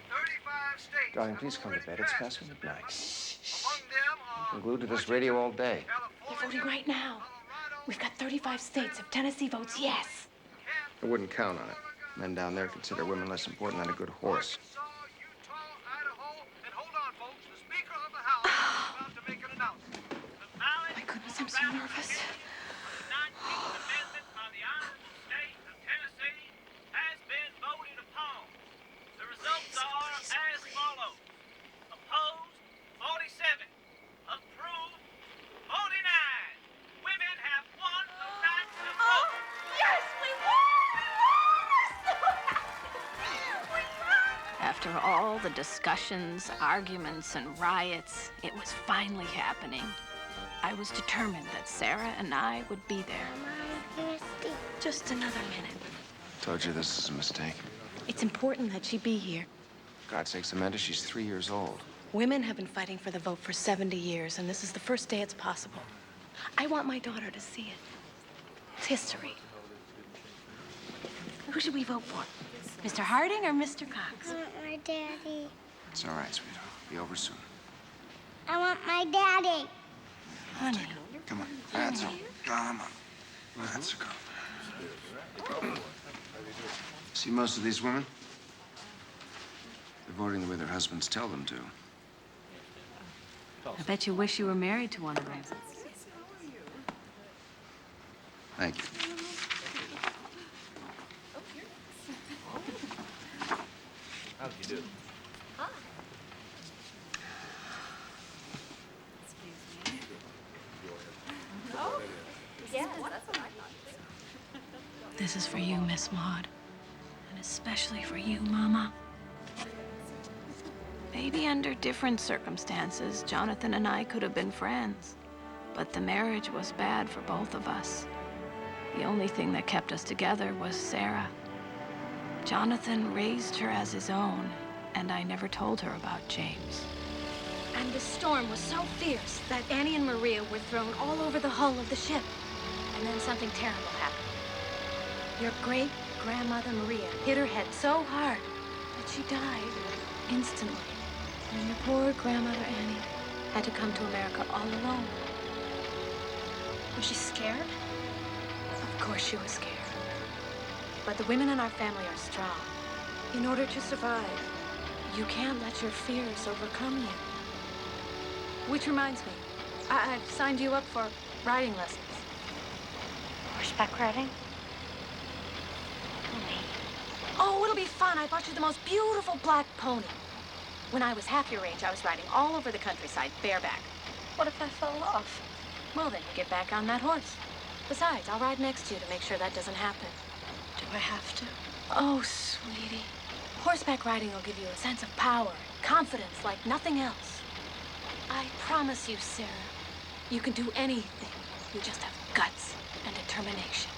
35 states. Darling, please come to bed. It's past midnight. Among them are I'm glued to this radio all day. They're voting right now. We've got 35 states. If Tennessee votes yes. I wouldn't count on it. Men down there consider women less important than a good horse. My goodness, I'm so nervous. After all the discussions, arguments, and riots, it was finally happening. I was determined that Sarah and I would be there. Just another minute. Told you this is a mistake. It's important that she be here. God sakes, Amanda, she's 3 years old. Women have been fighting for the vote for 70 years, and this is the first day it's possible. I want my daughter to see it. It's history. Who should we vote for? Mr. Harding or Mr. Cox? I want my daddy. It's all right, sweetheart. Be over soon. I want my daddy. Honey. Come on. That's all. Come on. Let's go. See most of these women? They're voting the way their husbands tell them to. I bet you wish you were married to one of them. Thank you. How do you do? Oh, yes, that's what I thought. This is for you, Miss Maud. And especially for you, Mama. Maybe under different circumstances, Jonathan and I could have been friends. But the marriage was bad for both of us. The only thing that kept us together was Sarah. Jonathan raised her as his own, and I never told her about James. And the storm was so fierce that Annie and Maria were thrown all over the hull of the ship. And then something terrible happened. Your great-grandmother Maria hit her head so hard that she died instantly. And your poor grandmother Annie had to come to America all alone. Was she scared? Of course she was scared. But the women in our family are strong. In order to survive, you can't let your fears overcome you. Which reminds me, I've signed you up for riding lessons. Horseback riding? Oh, it'll be fun. I bought you the most beautiful black pony. When I was half your age, I was riding all over the countryside, bareback. What if I fell off? Well, then you get back on that horse. Besides, I'll ride next to you to make sure that doesn't happen. Do I have to? Oh, sweetie. Horseback riding will give you a sense of power, confidence like nothing else. I promise you, Sarah, you can do anything. You just have guts and determination.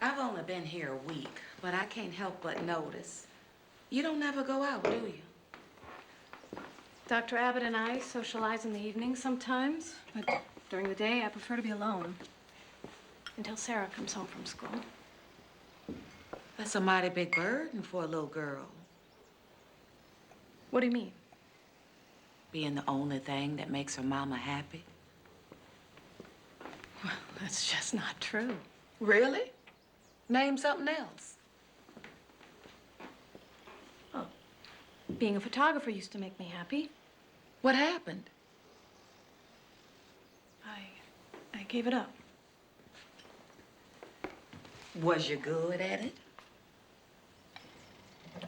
I've only been here a week, but I can't help but notice. You don't ever go out, do you? Dr. Abbott and I socialize in the evenings sometimes, but during the day I prefer to be alone until Sarah comes home from school. That's a mighty big burden for a little girl. What do you mean? Being the only thing that makes her mama happy. Well, that's just not true. Really? Name something else. Oh, being a photographer used to make me happy. What happened? I gave it up. Was you good at it?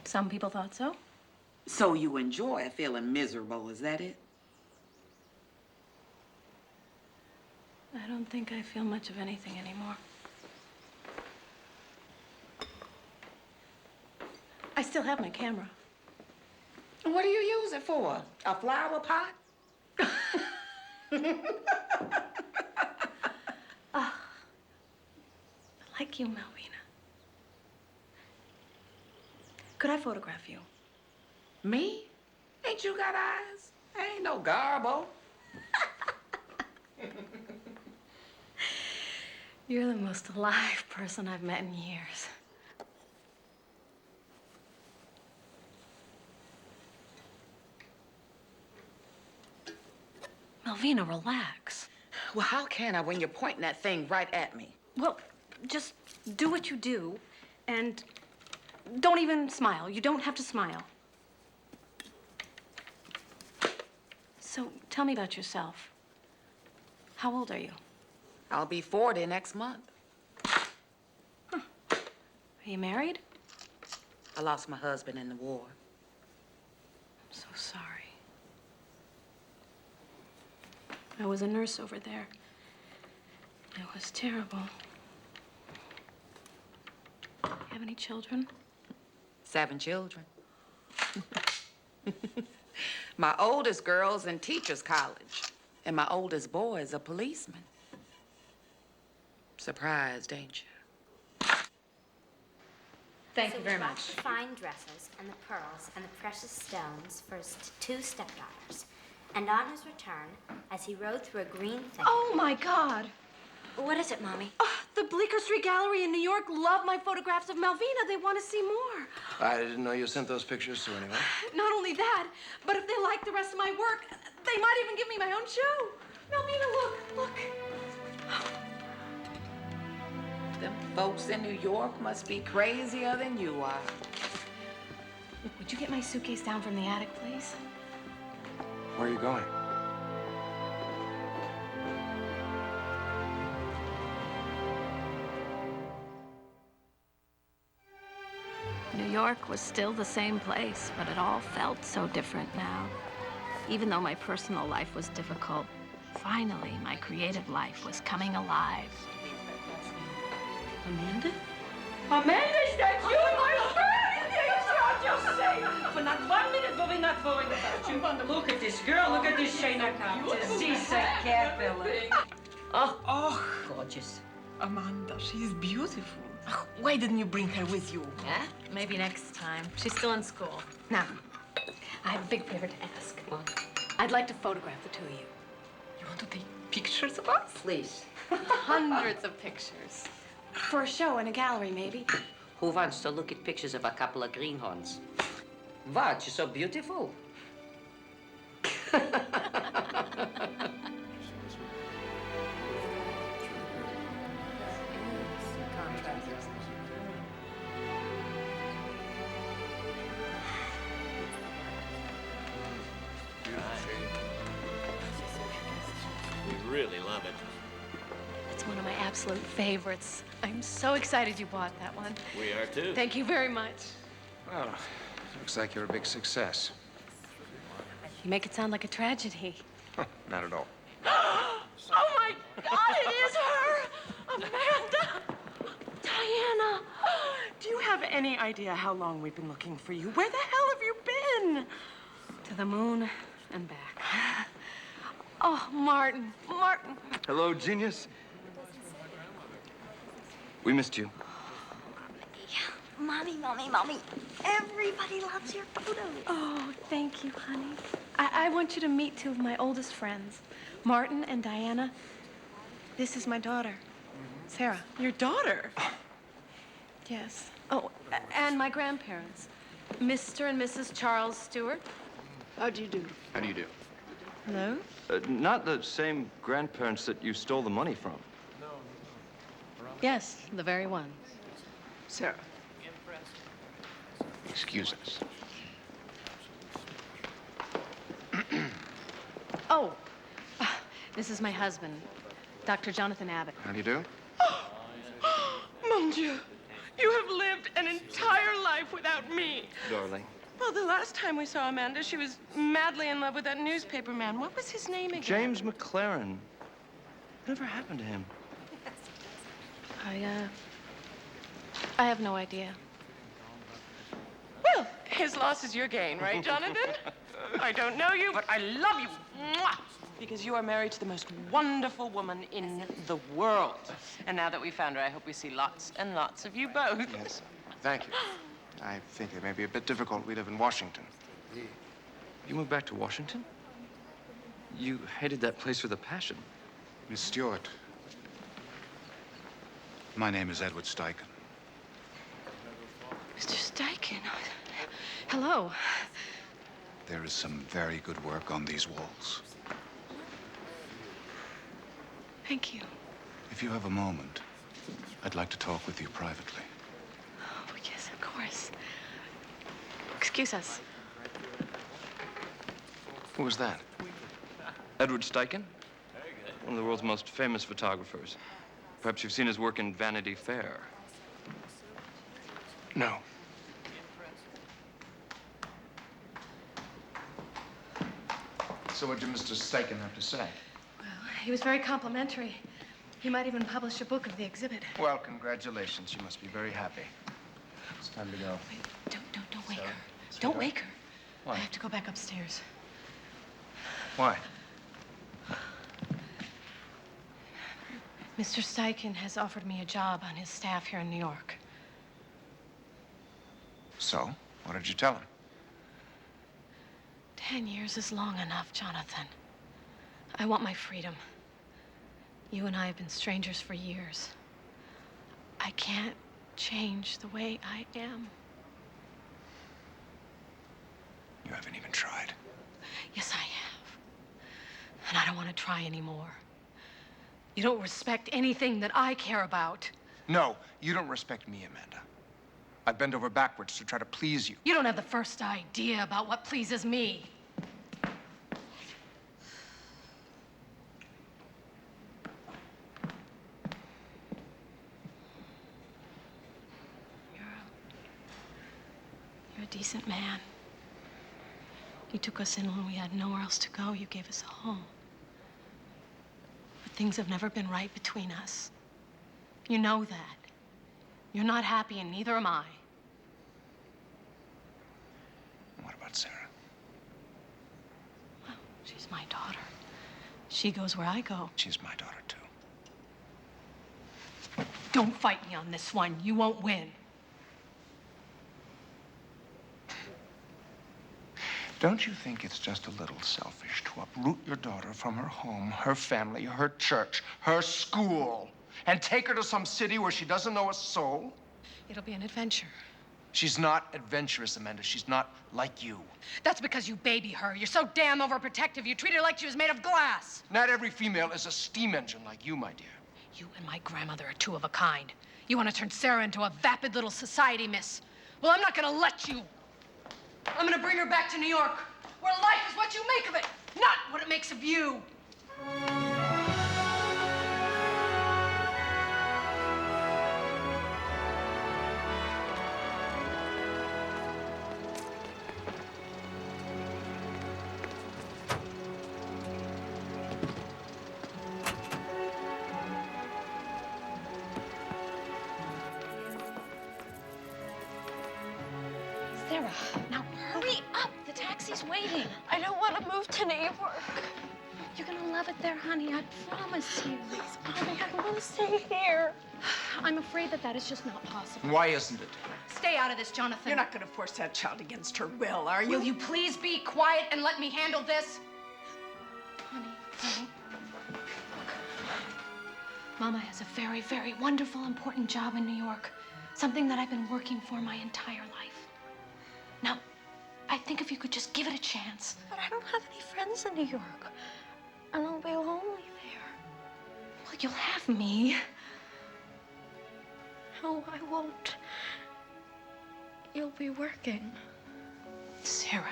Some people thought so. So you enjoy feeling miserable, is that it? I don't think I feel much of anything anymore. I still have my camera. What do you use it for? A flower pot? I like you, Malvina. Could I photograph you? Me? Ain't you got eyes? I ain't no garbo. You're the most alive person I've met in years. Malvina, relax. Well, how can I when you're pointing that thing right at me? Well, just do what you do, and don't even smile. You don't have to smile. So, tell me about yourself. How old are you? I'll be 40 next month. Huh. Are you married? I lost my husband in the war. I'm so sorry. I was a nurse over there. It was terrible. You have any children? 7 children. My oldest girl's in teacher's college, and my oldest boy is a policeman. Surprised, ain't you? Thank you very much. So we bought the fine dresses and the pearls and the precious stones for his 2 stepdaughters. And on his return, as he rode through a green thicket... Oh, my God. What is it, Mommy? The Bleecker Street Gallery in New York love my photographs of Malvina. They want to see more. I didn't know you sent those pictures to anyone. Not only that, but if they like the rest of my work, they might even give me my own show. Malvina, look. Them folks in New York must be crazier than you are. Would you get my suitcase down from the attic, please? Where are you going? New York was still the same place, but it all felt so different now. Even though my personal life was difficult, Finally, my creative life was coming alive. Amanda? Amanda, is that you? My friend! Just say, for not 1 minute were we not worried about you. Look at this girl, look at this Shayna Carter. She's a caterpillar. Oh, gorgeous. Amanda, she's beautiful. Why didn't you bring her with you? Yeah, maybe next time. She's still in school. Now, I have a big favor to ask. What? I'd like to photograph the two of you. You want to take pictures of us? Please. Hundreds of pictures. For a show in a gallery, maybe. Who wants to look at pictures of a couple of greenhorns? What? You're so beautiful. We really love it. It's one of my absolute favorites. I'm so excited you bought that one. We are too. Thank you very much. Well, looks like you're a big success. You make it sound like a tragedy. Not at all. Oh my God, it is her! Amanda! Diana! Do you have any idea how long we've been looking for you? Where the hell have you been? To the moon and back. Oh, Martin. Martin. Hello, genius. We missed you. Mommy, Mommy, Mommy. Everybody loves your photos. Oh, thank you, honey. I want you to meet two of my oldest friends, Martin and Diana. This is my daughter, Sarah. Your daughter? Yes. Oh, and my grandparents, Mr. and Mrs. Charles Stewart. How do you do? How do you do? Hello? Not the same grandparents that you stole the money from. Yes, the very ones. Sarah. Excuse us. Oh, this is my husband, Dr. Jonathan Abbott. How do you do? Mon Dieu, you have lived an entire life without me. Darling. Well, the last time we saw Amanda, she was madly in love with that newspaper man. What was his name again? James McLaren. Whatever happened to him? I have no idea. Well, his loss is your gain, right, Jonathan? I don't know you, but I love you. Mwah! Because you are married to the most wonderful woman in the world. And now that we found her, I hope we see lots and lots of you both. Yes. Thank you. I think it may be a bit difficult. We live in Washington. You moved back to Washington? You hated that place with a passion. Miss Stewart. My name is Edward Steichen. Mr. Steichen. Hello. There is some very good work on these walls. Thank you. If you have a moment, I'd like to talk with you privately. Oh, yes, of course. Excuse us. Who was that? Edward Steichen? One of the world's most famous photographers. Perhaps you've seen his work in Vanity Fair. No. So what did Mr. Steichen have to say? Well, he was very complimentary. He might even publish a book of the exhibit. Well, congratulations. You must be very happy. It's time to go. Wait, don't wake her. Don't wake her. Why? I have to go back upstairs. Why? Mr. Steichen has offered me a job on his staff here in New York. So, what did you tell him? 10 years is long enough, Jonathan. I want my freedom. You and I have been strangers for years. I can't change the way I am. You haven't even tried. Yes, I have. And I don't want to try anymore. You don't respect anything that I care about. No, you don't respect me, Amanda. I bend over backwards to try to please you. You don't have the first idea about what pleases me. You're a decent man. You took us in when we had nowhere else to go. You gave us a home. Things have never been right between us. You know that. You're not happy, and neither am I. What about Sarah? Well, she's my daughter. She goes where I go. She's my daughter, too. Don't fight me on this one. You won't win. Don't you think it's just a little selfish to uproot your daughter from her home, her family, her church, her school, and take her to some city where she doesn't know a soul? It'll be an adventure. She's not adventurous, Amanda. She's not like you. That's because you baby her. You're so damn overprotective. You treat her like she was made of glass. Not every female is a steam engine like you, my dear. You and my grandmother are two of a kind. You want to turn Sarah into a vapid little society miss. Well, I'm not going to let you. I'm going to bring her back to New York, where life is what you make of it, not what it makes of you. Sarah, now hurry up. The taxi's waiting. I don't want to move to New York. You're gonna love it there, honey. I promise you. Please, Mommy, I want to stay here. I'm afraid that is just not possible. Why isn't it? Stay out of this, Jonathan. You're not going to force that child against her will, are you? Will you please be quiet and let me handle this? Honey. Look. Mama has a very, very wonderful, important job in New York. Something that I've been working for my entire life. Now, I think if you could just give it a chance. But I don't have any friends in New York. And I'll be lonely there. Well, you'll have me. No, I won't. You'll be working. Sarah,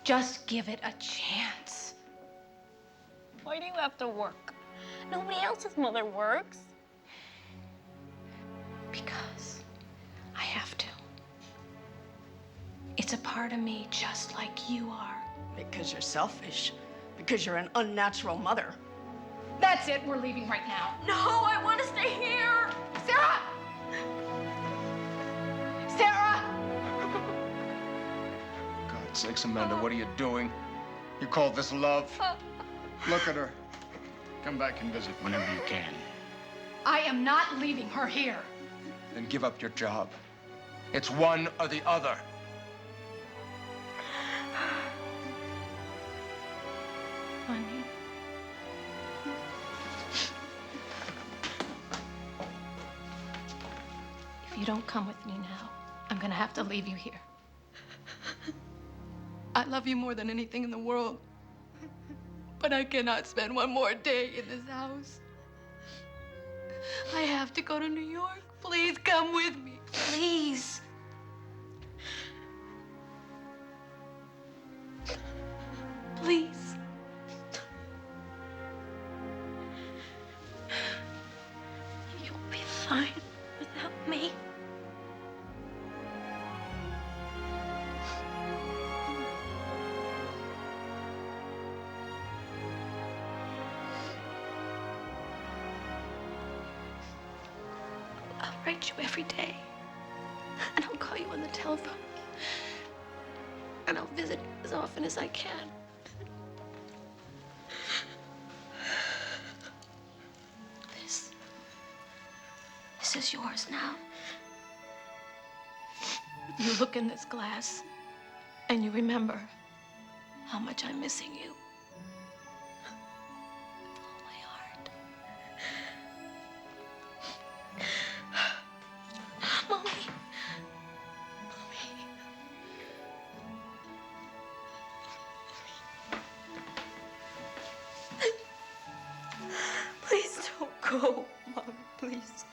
just give it a chance. Why do you have to work? Nobody else's mother works. Because I have to. It's a part of me just like you are. Because you're selfish. Because you're an unnatural mother. That's it. We're leaving right now. No, I want to stay here. Sarah! Sarah! God's sakes, Amanda, what are you doing? You call this love? Look at her. Come back and visit whenever you can. I am not leaving her here. Then give up your job. It's one or the other. Honey. If you don't come with me now, I'm gonna have to leave you here. I love you more than anything in the world, but I cannot spend one more day in this house. I have to go to New York. Please come with me, please. Please. You'll be fine without me. I'll write you every day. And I'll call you on the telephone. And I'll visit as often as I can. This is yours now. You look in this glass and you remember how much I'm missing you. With all my heart. Mommy. Mommy. Please don't go, Mommy, please.